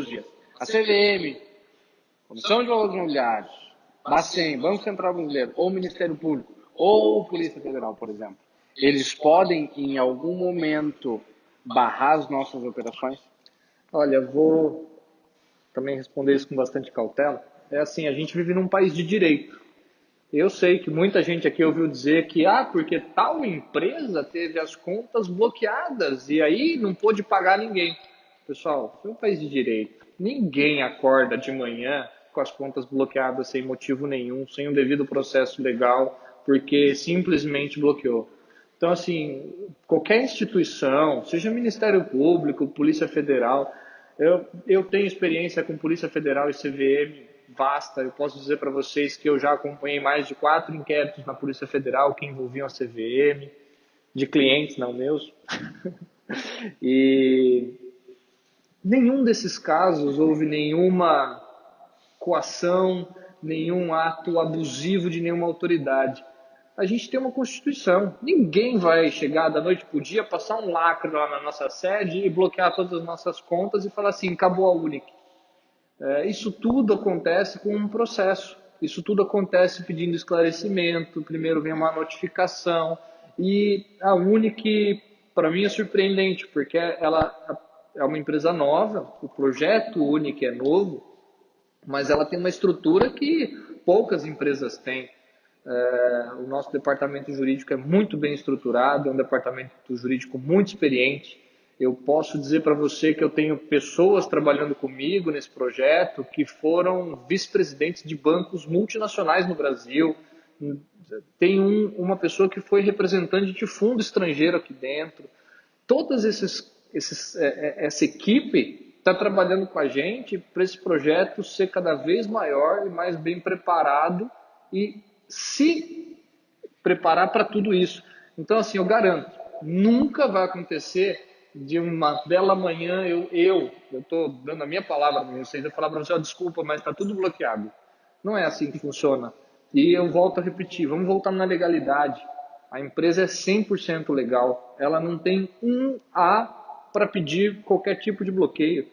dias. A CVM, Comissão de Valores Imobiliários, Bacen, Banco Central Brasileiro, ou Ministério Público, ou Polícia Federal, por exemplo, eles podem, em algum momento, barrar as nossas operações? Olha, vou também responder isso com bastante cautela. É assim, a gente vive num país de direito. Eu sei que muita gente aqui ouviu dizer que, porque tal empresa teve as contas bloqueadas e aí não pôde pagar ninguém. Pessoal, isso é um país de direito. Ninguém acorda de manhã com as contas bloqueadas sem motivo nenhum, sem um devido processo legal, porque simplesmente bloqueou. Então, assim, qualquer instituição, seja Ministério Público, Polícia Federal, eu tenho experiência com Polícia Federal e CVM vasta. Eu posso dizer para vocês que eu já acompanhei mais de 4 inquéritos na Polícia Federal que envolviam a CVM, de clientes, não meus. E nenhum desses casos houve nenhuma coação, nenhum ato abusivo de nenhuma autoridade. A gente tem uma Constituição. Ninguém vai chegar da noite para o dia, passar um lacre lá na nossa sede e bloquear todas as nossas contas e falar assim, acabou a Unic. Isso tudo acontece com um processo. Isso tudo acontece pedindo esclarecimento. Primeiro vem uma notificação. E a Unic, para mim, é surpreendente, porque ela é uma empresa nova, o projeto Unic é novo, mas ela tem uma estrutura que poucas empresas têm. O nosso departamento jurídico é muito bem estruturado, é um departamento jurídico muito experiente. Eu posso dizer para você que eu tenho pessoas trabalhando comigo nesse projeto que foram vice-presidentes de bancos multinacionais no Brasil. Tem uma pessoa que foi representante de fundo estrangeiro aqui dentro. Toda essa equipe está trabalhando com a gente para esse projeto ser cada vez maior e mais bem preparado e se preparar para tudo isso. Então, assim, eu garanto, nunca vai acontecer de uma bela manhã eu estou dando a minha palavra para vocês, eu falar para vocês, desculpa, mas está tudo bloqueado. Não é assim que funciona. E eu volto a repetir, vamos voltar na legalidade. A empresa é 100% legal, ela não tem um A para pedir qualquer tipo de bloqueio,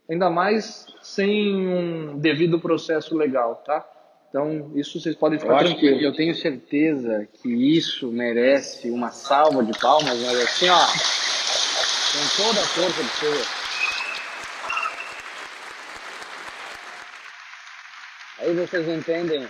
ainda mais sem um devido processo legal, tá? Então, isso vocês podem ficar tranquilos. Eu tenho certeza que isso merece uma salva de palmas, mas assim, com toda a força do seu. Aí vocês entendem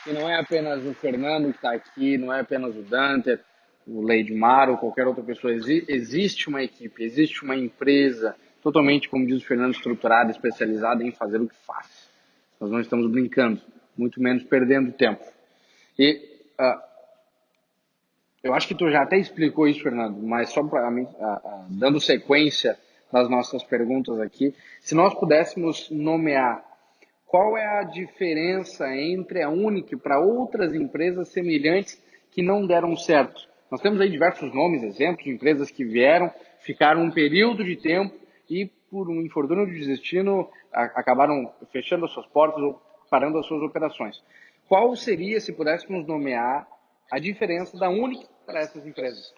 que não é apenas o Fernando que está aqui, não é apenas o Dante, o Leidmar ou qualquer outra pessoa. Existe uma equipe, existe uma empresa totalmente, como diz o Fernando, estruturada, especializada em fazer o que faz. Nós não estamos brincando. muito menos perdendo tempo. E eu acho que tu já até explicou isso, Fernando, mas só para mim, dando sequência nas nossas perguntas aqui, se nós pudéssemos nomear qual é a diferença entre a Unic para outras empresas semelhantes que não deram certo? Nós temos aí diversos nomes, exemplos de empresas que vieram, ficaram um período de tempo e, por um infortúnio de destino, acabaram fechando as suas portas ou parando as suas operações. Qual seria, se pudéssemos nomear, a diferença da Unic para essas empresas?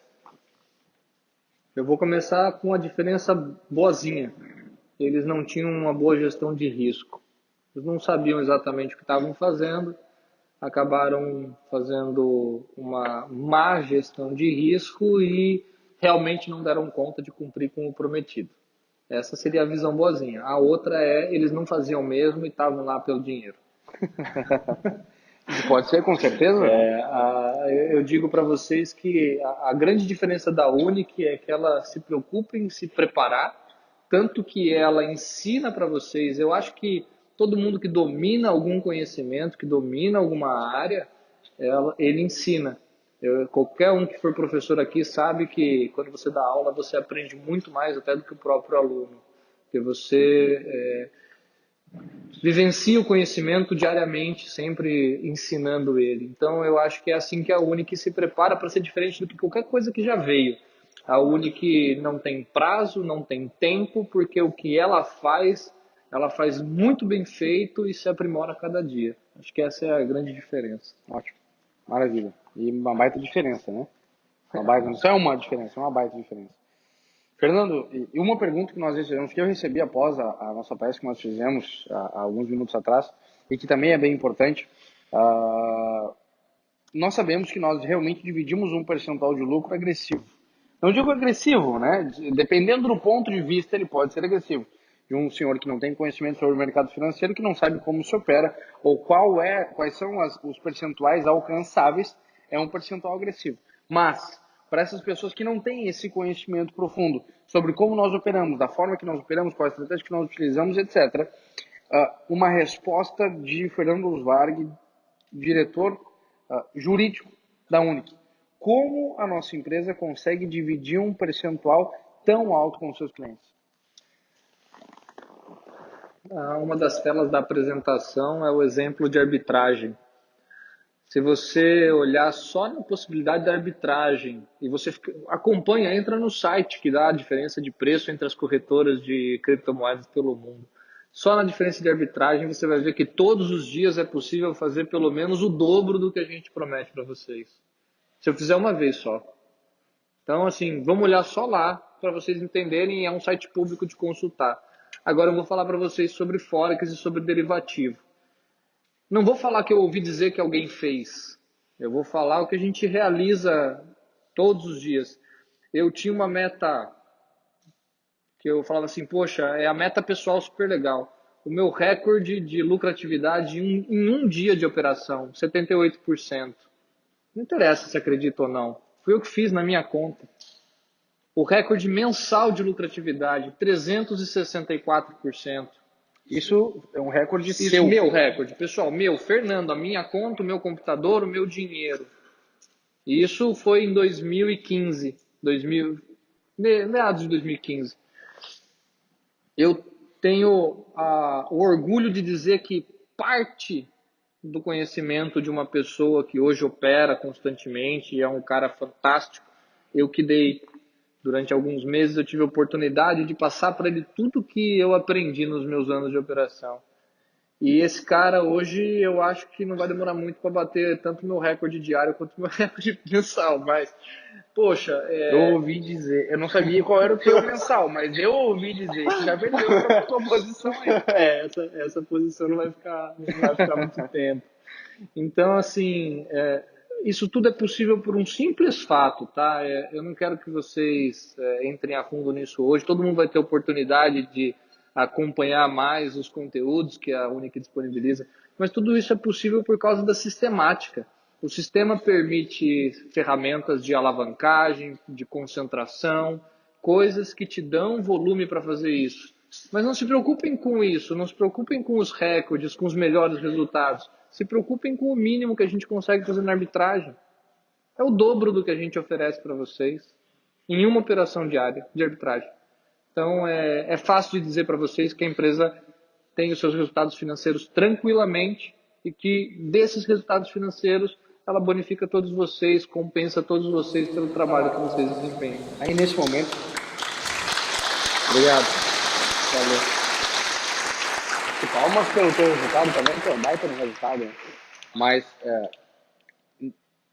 Eu vou começar com a diferença boazinha. Eles não tinham uma boa gestão de risco. Eles não sabiam exatamente o que estavam fazendo, acabaram fazendo uma má gestão de risco e realmente não deram conta de cumprir com o prometido. Essa seria a visão boazinha. A outra é, eles não faziam mesmo e estavam lá pelo dinheiro. Pode ser, com certeza. Eu digo para vocês que a grande diferença da Unic é que ela se preocupa em se preparar, tanto que ela ensina para vocês. Eu acho que todo mundo que domina algum conhecimento, que domina alguma área, ele ensina. Qualquer um que for professor aqui sabe que quando você dá aula, você aprende muito mais até do que o próprio aluno. Porque você vivencia o conhecimento diariamente, sempre ensinando ele. Então, eu acho que é assim que a Unic se prepara para ser diferente do que qualquer coisa que já veio. A Unic não tem prazo, não tem tempo, porque o que ela faz muito bem feito e se aprimora a cada dia. Acho que essa é a grande diferença. Ótimo, maravilha. E uma baita diferença, né? Não só é uma diferença, é uma baita diferença. Fernando, e uma pergunta que nós recebemos, que eu recebi após a nossa palestra que nós fizemos há alguns minutos atrás, e que também é bem importante, nós sabemos que nós realmente dividimos um percentual de lucro agressivo. Não digo agressivo, né? Dependendo do ponto de vista, ele pode ser agressivo. De um senhor que não tem conhecimento sobre o mercado financeiro, que não sabe como se opera, ou quais são os percentuais alcançáveis, é um percentual agressivo. Mas, para essas pessoas que não têm esse conhecimento profundo sobre como nós operamos, da forma que nós operamos, qual a estratégia que nós utilizamos, etc., uma resposta de Fernando Usvarg, diretor jurídico da Unic. Como a nossa empresa consegue dividir um percentual tão alto com os seus clientes? Uma das telas da apresentação é o exemplo de arbitragem. Se você olhar só na possibilidade da arbitragem e você acompanha, entra no site que dá a diferença de preço entre as corretoras de criptomoedas pelo mundo. Só na diferença de arbitragem você vai ver que todos os dias é possível fazer pelo menos o dobro do que a gente promete para vocês. Se eu fizer uma vez só. Então, assim, vamos olhar só lá para vocês entenderem, é um site público de consultar. Agora eu vou falar para vocês sobre Forex e sobre derivativo. Não vou falar que eu ouvi dizer que alguém fez. Eu vou falar o que a gente realiza todos os dias. Eu tinha uma meta que eu falava assim, poxa, é a meta pessoal super legal. O meu recorde de lucratividade em um dia de operação, 78%. Não interessa se acredita ou não. Foi eu que fiz na minha conta. O recorde mensal de lucratividade, 364%. Isso é um recorde seu. Isso, meu recorde. Pessoal, Fernando, a minha conta, o meu computador, o meu dinheiro. Isso foi em 2015. Meados de 2015. Eu tenho o orgulho de dizer que parte do conhecimento de uma pessoa que hoje opera constantemente e é um cara fantástico, eu que dei durante alguns meses, eu tive a oportunidade de passar para ele tudo que eu aprendi nos meus anos de operação. E esse cara hoje eu acho que não vai demorar muito para bater tanto meu recorde diário quanto meu recorde mensal, mas, poxa... Eu ouvi dizer, eu não sabia qual era o teu mensal, mas eu ouvi dizer que já perdeu a tua posição aí. Essa posição não vai ficar muito tempo. Então, assim, isso tudo é possível por um simples fato, tá? Eu não quero que vocês entrem a fundo nisso hoje, todo mundo vai ter oportunidade de acompanhar mais os conteúdos que a Unic disponibiliza, mas tudo isso é possível por causa da sistemática. O sistema permite ferramentas de alavancagem, de concentração, coisas que te dão volume para fazer isso. Mas não se preocupem com isso, não se preocupem com os recordes, com os melhores resultados. Se preocupem com o mínimo que a gente consegue fazer na arbitragem. É o dobro do que a gente oferece para vocês em uma operação diária de arbitragem. Então, é fácil de dizer para vocês que a empresa tem os seus resultados financeiros tranquilamente e que desses resultados financeiros ela bonifica todos vocês, compensa todos vocês pelo trabalho que vocês desempenham. Aí, nesse momento... Obrigado. Valeu. E palmas pelo teu resultado também, que é um baita no resultado. Né? Mas,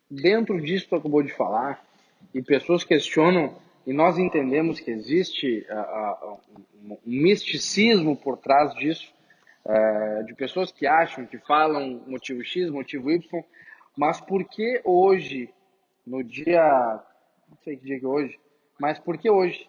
dentro disso que tu acabou de falar, e pessoas questionam, e nós entendemos que existe um misticismo por trás disso, de pessoas que acham, que falam motivo X, motivo Y, mas por que hoje, no dia, não sei que dia que é hoje, mas por que hoje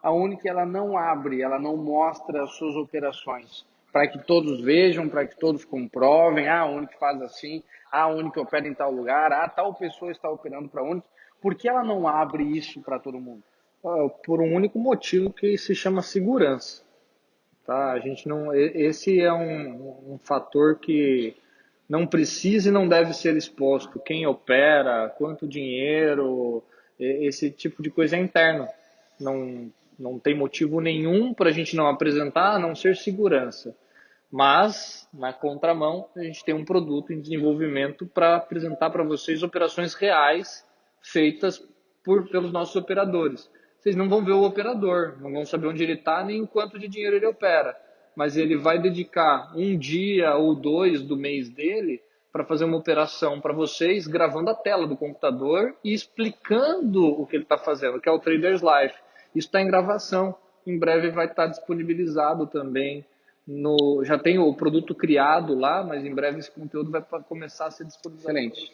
a Unic ela não abre, ela não mostra as suas operações, para que todos vejam, para que todos comprovem, a Unic faz assim, a Unic opera em tal lugar, tal pessoa está operando para a Unic, por que ela não abre isso para todo mundo? Por um único motivo que se chama segurança. Tá? A gente não, esse é um fator que não precisa e não deve ser exposto. Quem opera, quanto dinheiro, esse tipo de coisa é interno. Não tem motivo nenhum para a gente não apresentar, a não ser segurança. Mas, na contramão, a gente tem um produto em desenvolvimento para apresentar para vocês operações reais feitas pelos nossos operadores. Vocês não vão ver o operador, não vão saber onde ele está nem o quanto de dinheiro ele opera. Mas ele vai dedicar um dia ou 2 do mês dele para fazer uma operação para vocês, gravando a tela do computador e explicando o que ele está fazendo, que é o Traders Life. Isso está em gravação, em breve vai estar disponibilizado também. Já tem o produto criado lá, mas em breve esse conteúdo vai começar a ser disponibilizado. Excelente,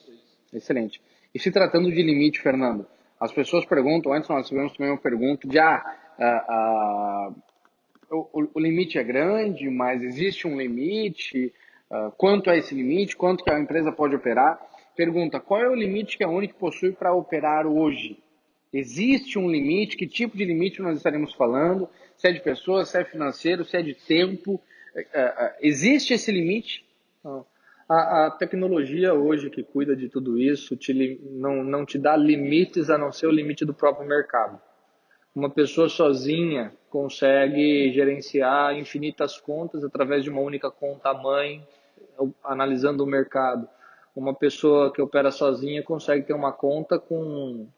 excelente. E se tratando de limite, Fernando, as pessoas perguntam, antes nós tivemos também uma pergunta de o limite é grande, mas existe um limite, quanto é esse limite, quanto que a empresa pode operar? Pergunta, qual é o limite que a Unic possui para operar hoje? Existe um limite? Que tipo de limite nós estaremos falando? Se é de pessoas, se é financeiro, se é de tempo? Existe esse limite? A tecnologia hoje que cuida de tudo isso não te dá limites a não ser o limite do próprio mercado. Uma pessoa sozinha consegue gerenciar infinitas contas através de uma única conta-mãe, analisando o mercado. Uma pessoa que opera sozinha consegue ter uma conta com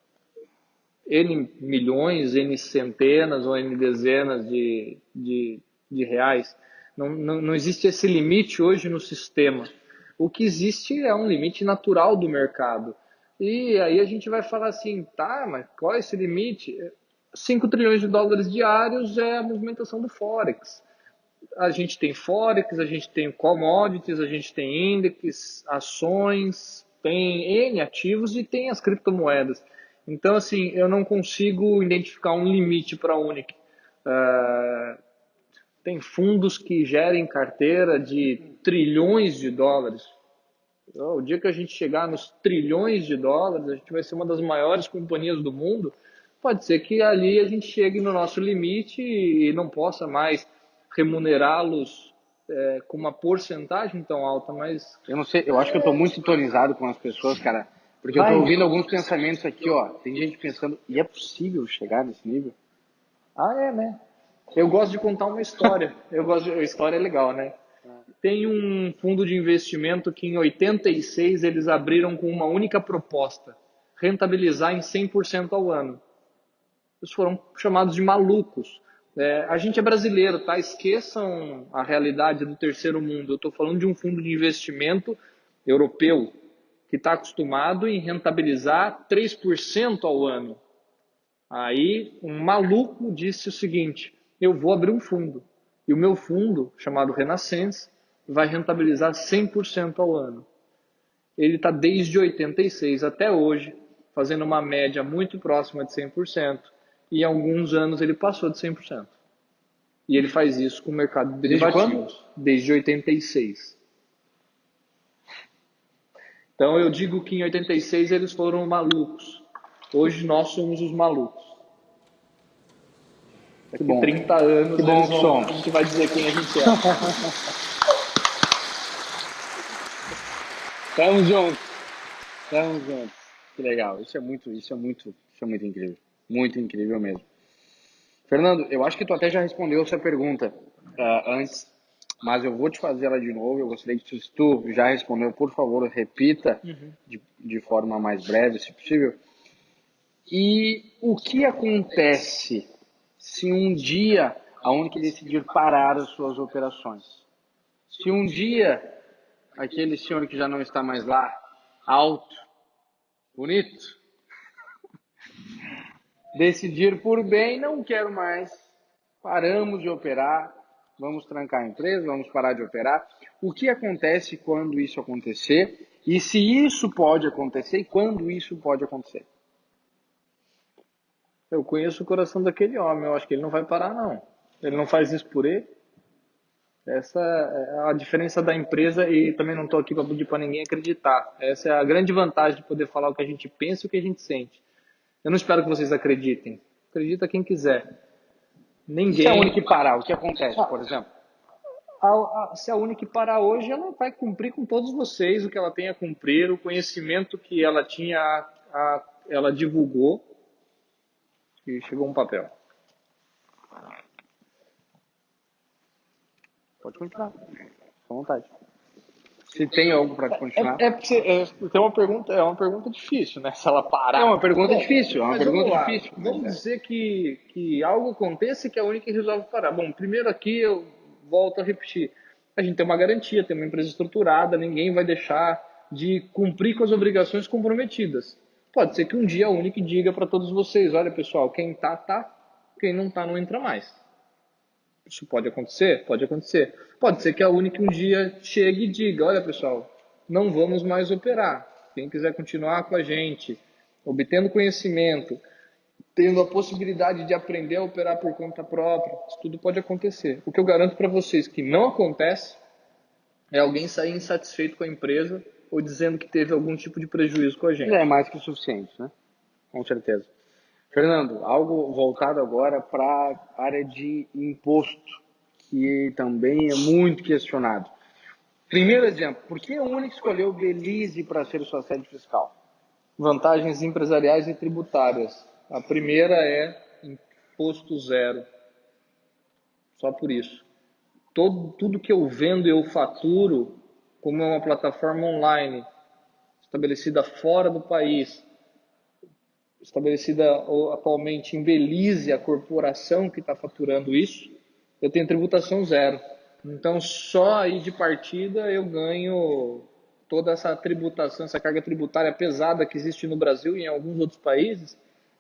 N milhões, N centenas ou N dezenas de reais. Não existe esse limite hoje no sistema. O que existe é um limite natural do mercado. E aí a gente vai falar assim, tá, mas qual é esse limite? 5 trilhões de dólares diários é a movimentação do Forex. A gente tem Forex, a gente tem commodities, a gente tem índices, ações, tem N ativos e tem as criptomoedas. Então, assim, eu não consigo identificar um limite para a Unic. Tem fundos que gerem carteira de trilhões de dólares. O dia que a gente chegar nos trilhões de dólares, a gente vai ser uma das maiores companhias do mundo. Pode ser que ali a gente chegue no nosso limite e não possa mais remunerá-los com uma porcentagem tão alta, mas... Eu não sei, eu acho que eu estou muito sintonizado com as pessoas, cara, porque eu estou ouvindo alguns pensamentos aqui, ó. Tem gente pensando, e é possível chegar nesse nível? Né? Eu gosto de contar uma história. A história é legal, né? Tem um fundo de investimento que em 86 eles abriram com uma única proposta, rentabilizar em 100% ao ano. Eles foram chamados de malucos. A gente é brasileiro, tá? Esqueçam a realidade do terceiro mundo. Eu estou falando de um fundo de investimento europeu que está acostumado em rentabilizar 3% ao ano. Aí um maluco disse o seguinte, eu vou abrir um fundo. E o meu fundo, chamado Renaissance, vai rentabilizar 100% ao ano. Ele está desde 86 até hoje, fazendo uma média muito próxima de 100%. E em alguns anos ele passou de 100%. E ele faz isso com o mercado de derivativos. Desde 86. Então eu digo que em 86 eles foram malucos. Hoje nós somos os malucos. Daqui 30 anos que bom a gente vai dizer quem a gente é. Tamo junto. Tamo junto. Que legal. Isso é muito incrível. Muito incrível mesmo. Fernando, eu acho que tu até já respondeu essa pergunta antes, mas eu vou te fazer ela de novo. Eu gostaria que se tu já respondeu, por favor, repita de forma mais breve, se possível. E o que acontece se um dia a Unic decidir parar as suas operações? Se um dia aquele senhor que já não está mais lá, alto, bonito, decidir por bem, não quero mais, paramos de operar, vamos trancar a empresa, vamos parar de operar. O que acontece quando isso acontecer? E se isso pode acontecer e quando isso pode acontecer? Eu conheço o coração daquele homem, eu acho que ele não vai parar, não. Ele não faz isso por ele. Essa é a diferença da empresa e também não estou aqui para pedir para ninguém acreditar. Essa é a grande vantagem de poder falar o que a gente pensa e o que a gente sente. Eu não espero que vocês acreditem. Acredita quem quiser. Ninguém. Se a Unic parar, o que acontece, por exemplo? Se a Unic parar hoje, ela vai cumprir com todos vocês o que ela tem a cumprir, o conhecimento que ela tinha, ela divulgou. E chegou um papel. Pode continuar, com vontade. Se tem algo para continuar. É uma pergunta difícil, né? Se ela parar. É uma pergunta difícil, é uma pergunta difícil. Vamos dizer que algo aconteça e que a Unic resolve parar. Bom, primeiro aqui eu volto a repetir. A gente tem uma garantia, tem uma empresa estruturada, ninguém vai deixar de cumprir com as obrigações comprometidas. Pode ser que um dia a Unic diga para todos vocês, olha pessoal, quem tá, tá, quem não tá, não entra mais. Isso pode acontecer? Pode acontecer. Pode ser que a Unic um dia chegue e diga, olha pessoal, não vamos mais operar. Quem quiser continuar com a gente, obtendo conhecimento, tendo a possibilidade de aprender a operar por conta própria, isso tudo pode acontecer. O que eu garanto para vocês que não acontece é alguém sair insatisfeito com a empresa ou dizendo que teve algum tipo de prejuízo com a gente. É mais que o suficiente, né? Com certeza. Fernando, algo voltado agora para a área de imposto, que também é muito questionado. Primeiro exemplo, por que a Unic escolheu Belize para ser sua sede fiscal? Vantagens empresariais e tributárias. A primeira é imposto zero. Só por isso. Tudo que eu vendo eu faturo, como é uma plataforma online, estabelecida fora do país, estabelecida atualmente em Belize, a corporação que está faturando isso, eu tenho tributação zero. Então, só aí de partida eu ganho toda essa tributação, essa carga tributária pesada que existe no Brasil e em alguns outros países,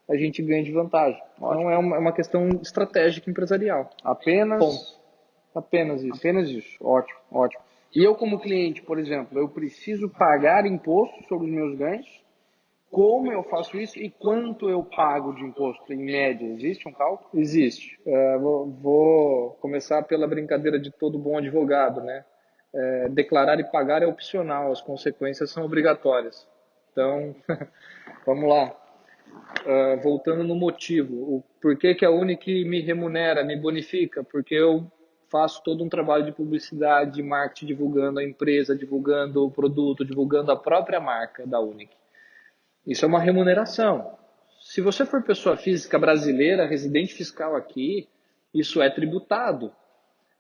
a gente ganha de vantagem. Então, é uma questão estratégica empresarial. Apenas isso. Apenas isso. Ótimo, ótimo. E eu, como cliente, por exemplo, eu preciso pagar imposto sobre os meus ganhos? Como eu faço isso e quanto eu pago de imposto, em média? Existe um cálculo? Existe. Vou começar pela brincadeira de todo bom advogado, né? Declarar e pagar é opcional, as consequências são obrigatórias. Então, vamos lá. Voltando no motivo, por que a Unic me remunera, me bonifica? Porque eu faço todo um trabalho de publicidade, de marketing, divulgando a empresa, divulgando o produto, divulgando a própria marca da Unic. Isso é uma remuneração. Se você for pessoa física brasileira, residente fiscal aqui, isso é tributado.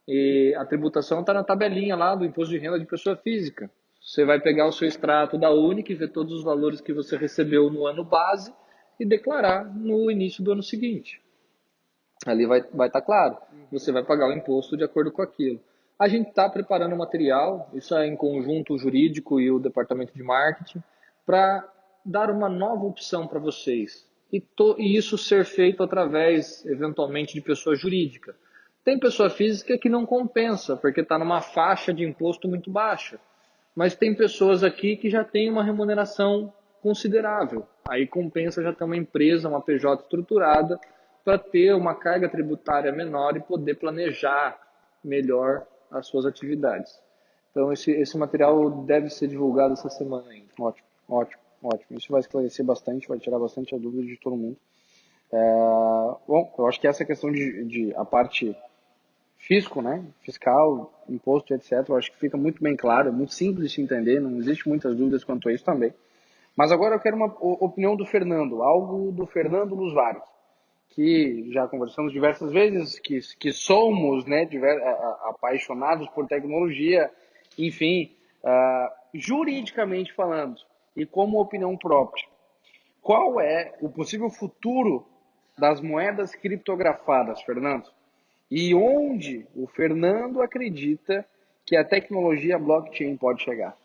E a tributação está na tabelinha lá do imposto de renda de pessoa física. Você vai pegar o seu extrato da Unic, ver todos os valores que você recebeu no ano base e declarar no início do ano seguinte. Ali vai estar claro. Você vai pagar o imposto de acordo com aquilo. A gente está preparando o material, isso é em conjunto o jurídico e o departamento de marketing, para dar uma nova opção para vocês. E isso ser feito através, eventualmente, de pessoa jurídica. Tem pessoa física que não compensa, porque está numa faixa de imposto muito baixa. Mas tem pessoas aqui que já têm uma remuneração considerável. Aí compensa já ter uma empresa, uma PJ estruturada, para ter uma carga tributária menor e poder planejar melhor as suas atividades. Então esse material deve ser divulgado essa semana ainda. Ótimo, ótimo, ótimo. Isso vai esclarecer bastante, vai tirar bastante a dúvida de todo mundo. Bom, eu acho que essa questão de a parte fisco, né? Fiscal, imposto, etc. Eu acho que fica muito bem claro, é muito simples de se entender, não existe muitas dúvidas quanto a isso também. Mas agora eu quero uma opinião do Fernando, algo do Fernando Lusvari, que já conversamos diversas vezes, que somos, né, apaixonados por tecnologia, enfim, juridicamente falando, e como opinião própria. Qual é o possível futuro das moedas criptografadas, Fernando? E onde o Fernando acredita que a tecnologia blockchain pode chegar?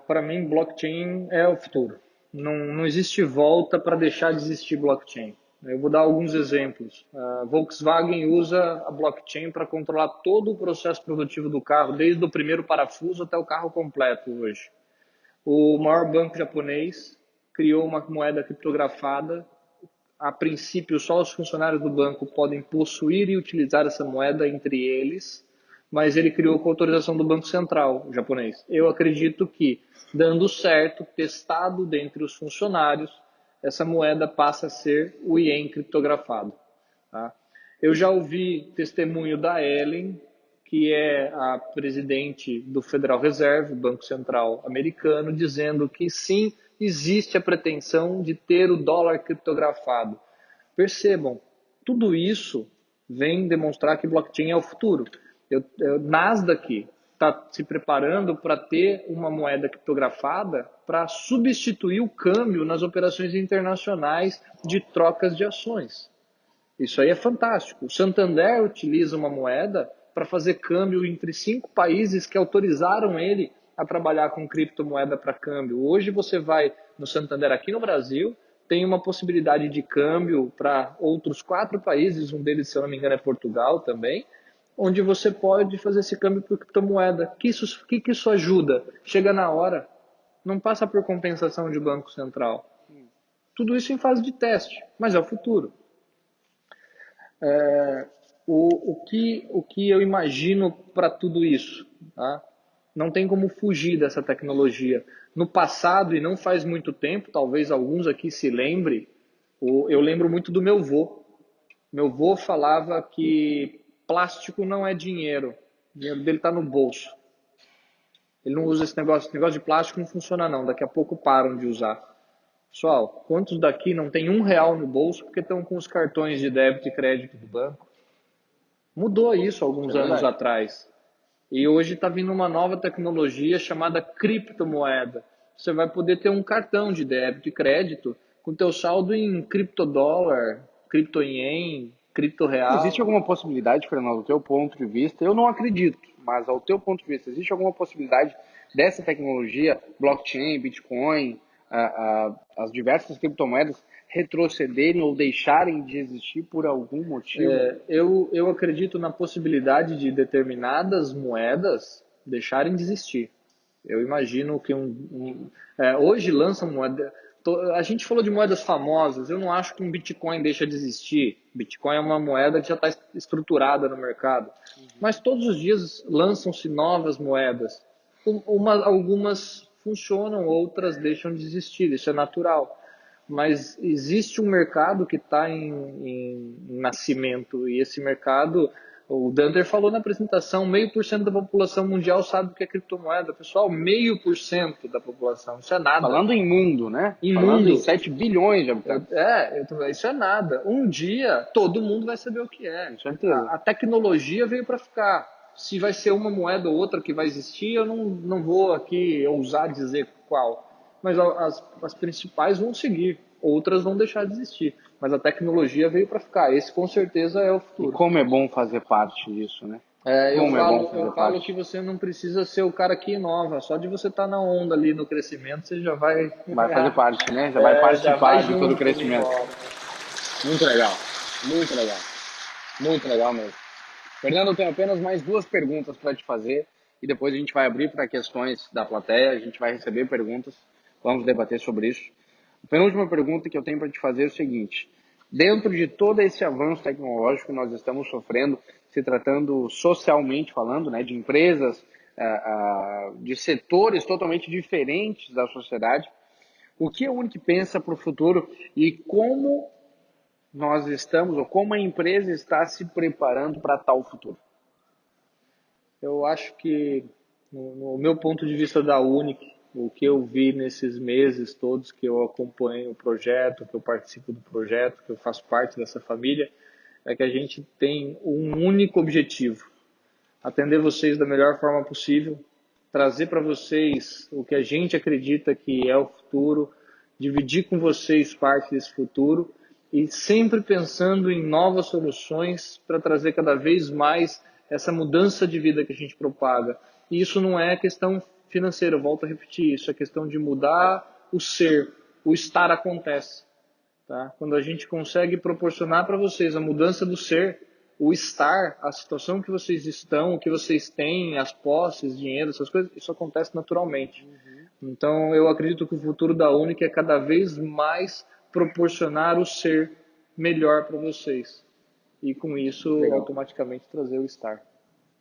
Para mim, blockchain é o futuro. Não existe volta para deixar de existir blockchain. Eu vou dar alguns exemplos. A Volkswagen usa a blockchain para controlar todo o processo produtivo do carro, desde o primeiro parafuso até o carro completo hoje. O maior banco japonês criou uma moeda criptografada. A princípio, só os funcionários do banco podem possuir e utilizar essa moeda entre eles, mas ele criou com autorização do Banco Central japonês. Eu acredito que, dando certo, testado dentre os funcionários, essa moeda passa a ser o Ien criptografado. Tá? Eu já ouvi testemunho da Ellen, que é a presidente do Federal Reserve, Banco Central americano, dizendo que sim, existe a pretensão de ter o dólar criptografado. Percebam, tudo isso vem demonstrar que blockchain é o futuro. Nasdaq está se preparando para ter uma moeda criptografada para substituir o câmbio nas operações internacionais de trocas de ações. Isso aí é fantástico. O Santander utiliza uma moeda para fazer câmbio entre 5 países que autorizaram ele a trabalhar com criptomoeda para câmbio. Hoje você vai no Santander aqui no Brasil, tem uma possibilidade de câmbio para outros 4 países, um deles, se eu não me engano, é Portugal também, onde você pode fazer esse câmbio por criptomoeda. Que isso ajuda? Chega na hora, não passa por compensação de Banco Central. Tudo isso em fase de teste, mas é o futuro. O que eu imagino para tudo isso? Tá? Não tem como fugir dessa tecnologia. No passado, e não faz muito tempo, talvez alguns aqui se lembrem, eu lembro muito do meu vô. Meu vô falava que plástico não é dinheiro. O dinheiro dele está no bolso. Ele não usa esse negócio. Esse negócio de plástico não funciona não. Daqui a pouco param de usar. Pessoal, quantos daqui não tem R$ 1 no bolso porque estão com os cartões de débito e crédito do banco? Mudou isso alguns anos atrás. E hoje está vindo uma nova tecnologia chamada criptomoeda. Você vai poder ter um cartão de débito e crédito com teu saldo em criptodólar, criptoien, criptoreal. Existe alguma possibilidade, Fernando, do teu ponto de vista? Eu não acredito, mas ao teu ponto de vista, existe alguma possibilidade dessa tecnologia, blockchain, Bitcoin, as diversas criptomoedas retrocederem ou deixarem de existir por algum motivo? Eu acredito na possibilidade de determinadas moedas deixarem de existir. Eu imagino que hoje lançam moeda. A gente falou de moedas famosas. Eu não acho que um Bitcoin deixa de existir. Bitcoin é uma moeda que já está estruturada no mercado. Mas todos os dias lançam-se novas moedas. Algumas funcionam, outras deixam de existir. Isso é natural. Mas existe um mercado que está em nascimento, e esse mercado, o Dunder falou na apresentação, 0,5% da população mundial sabe o que é criptomoeda. Pessoal, 0,5% da população, isso é nada. Falando em mundo, né? Falando em 7 bilhões de habitantes. Isso é nada. Um dia, todo mundo vai saber o que é. Com certeza. A tecnologia veio para ficar. Se vai ser uma moeda ou outra que vai existir, eu não vou aqui ousar dizer qual. Mas as principais vão seguir, outras vão deixar de existir. Mas a tecnologia veio para ficar. Esse com certeza é o futuro. E como é bom fazer parte disso, né? Eu falo que você não precisa ser o cara que inova. Só de você estar na onda ali no crescimento, você já vai fazer parte, né? Já vai participar de todo o crescimento. Muito legal, muito legal. Muito legal mesmo. Fernando, eu tenho apenas mais 2 perguntas para te fazer e depois a gente vai abrir para questões da plateia, a gente vai receber perguntas, vamos debater sobre isso. A penúltima pergunta que eu tenho para te fazer é o seguinte: dentro de todo esse avanço tecnológico que nós estamos sofrendo, se tratando socialmente falando, né, de empresas, de setores totalmente diferentes da sociedade, o que a Unic pensa para o futuro e como nós estamos, ou como a empresa está se preparando para tal futuro? Eu acho que, no meu ponto de vista da Unic, o que eu vi nesses meses todos que eu acompanho o projeto, que eu participo do projeto, que eu faço parte dessa família, é que a gente tem um único objetivo: atender vocês da melhor forma possível, trazer para vocês o que a gente acredita que é o futuro, dividir com vocês parte desse futuro e sempre pensando em novas soluções para trazer cada vez mais essa mudança de vida que a gente propaga. E isso não é questão financeira, eu volto a repetir, isso é questão de mudar o ser, o estar acontece. Tá? Quando a gente consegue proporcionar para vocês a mudança do ser, o estar, a situação que vocês estão, o que vocês têm, as posses, dinheiro, essas coisas, isso acontece naturalmente. Então eu acredito que o futuro da Unic é cada vez mais proporcionar o ser melhor para vocês. E com isso, Legal. automaticamente trazer o estar.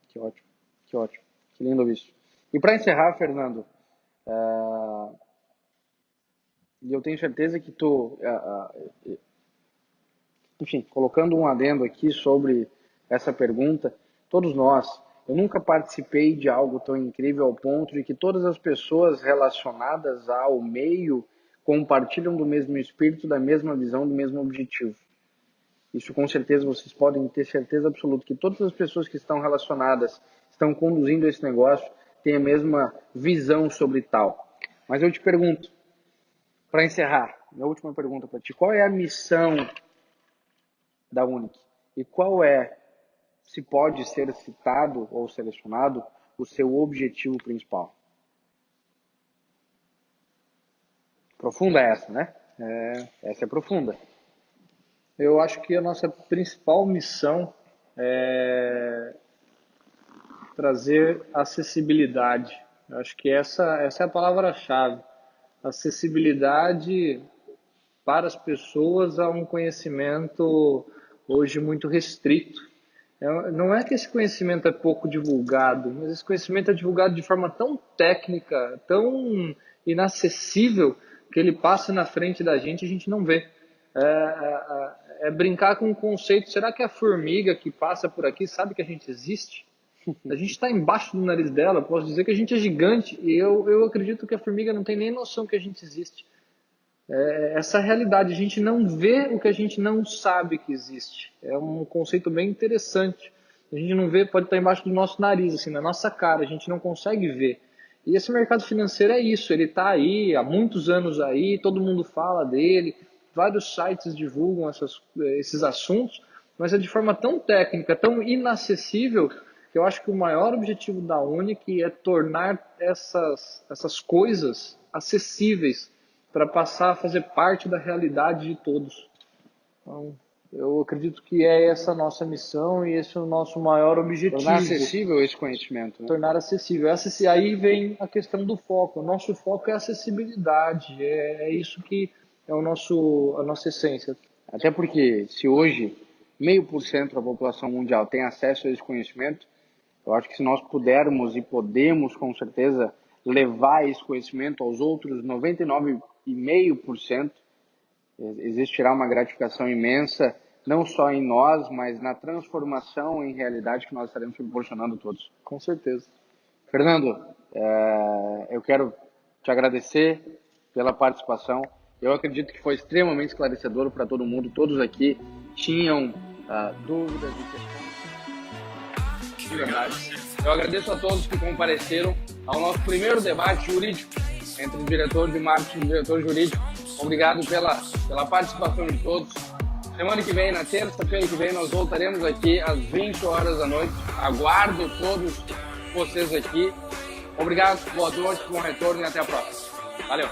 Que ótimo, que ótimo. Que lindo isso. E para encerrar, Fernando, eu tenho certeza que tu, enfim, colocando um adendo aqui sobre essa pergunta, todos nós, eu nunca participei de algo tão incrível ao ponto de que todas as pessoas relacionadas ao meio compartilham do mesmo espírito, da mesma visão, do mesmo objetivo. Isso com certeza vocês podem ter certeza absoluta que todas as pessoas que estão relacionadas, estão conduzindo esse negócio, têm a mesma visão sobre tal. Mas eu te pergunto, para encerrar, minha última pergunta para ti, qual é a missão da Unic? E qual é, se pode ser citado ou selecionado, o seu objetivo principal? Profunda essa, né? Essa é profunda. Eu acho que a nossa principal missão é trazer acessibilidade. Eu acho que essa é a palavra-chave. Acessibilidade para as pessoas a um conhecimento hoje muito restrito. Não é que esse conhecimento é pouco divulgado, mas esse conhecimento é divulgado de forma tão técnica, tão inacessível, que ele passa na frente da gente e a gente não vê. É brincar com o conceito, será que a formiga que passa por aqui sabe que a gente existe? A gente está embaixo do nariz dela, posso dizer que a gente é gigante, e eu acredito que a formiga não tem nem noção que a gente existe. Essa realidade, a gente não vê o que a gente não sabe que existe. É um conceito bem interessante. A gente não vê, pode estar embaixo do nosso nariz, assim, na nossa cara, a gente não consegue ver. E esse mercado financeiro é isso, ele está aí, há muitos anos aí, todo mundo fala dele, vários sites divulgam esses assuntos, mas é de forma tão técnica, tão inacessível, que eu acho que o maior objetivo da Unic é tornar essas coisas acessíveis para passar a fazer parte da realidade de todos. Então, eu acredito que é essa a nossa missão e esse é o nosso maior objetivo. Tornar acessível esse conhecimento. Né? Tornar acessível. Aí vem a questão do foco. O nosso foco é acessibilidade. É isso que é a nossa essência. Até porque se hoje 0,5% da população mundial tem acesso a esse conhecimento, eu acho que se nós pudermos e podemos com certeza levar esse conhecimento aos outros 99,5%, existirá uma gratificação imensa, não só em nós, mas na transformação em realidade que nós estaremos proporcionando a todos. Com certeza. Fernando, eu quero te agradecer pela participação. Eu acredito que foi extremamente esclarecedor para todo mundo. Todos aqui tinham dúvidas e questões. De verdade. Eu agradeço a todos que compareceram ao nosso primeiro debate jurídico entre o diretor de marketing e o diretor jurídico. Obrigado pela participação de todos. Semana que vem, na terça-feira que vem, nós voltaremos aqui às 20 horas da noite. Aguardo todos vocês aqui. Obrigado, boa noite, bom retorno e até a próxima. Valeu!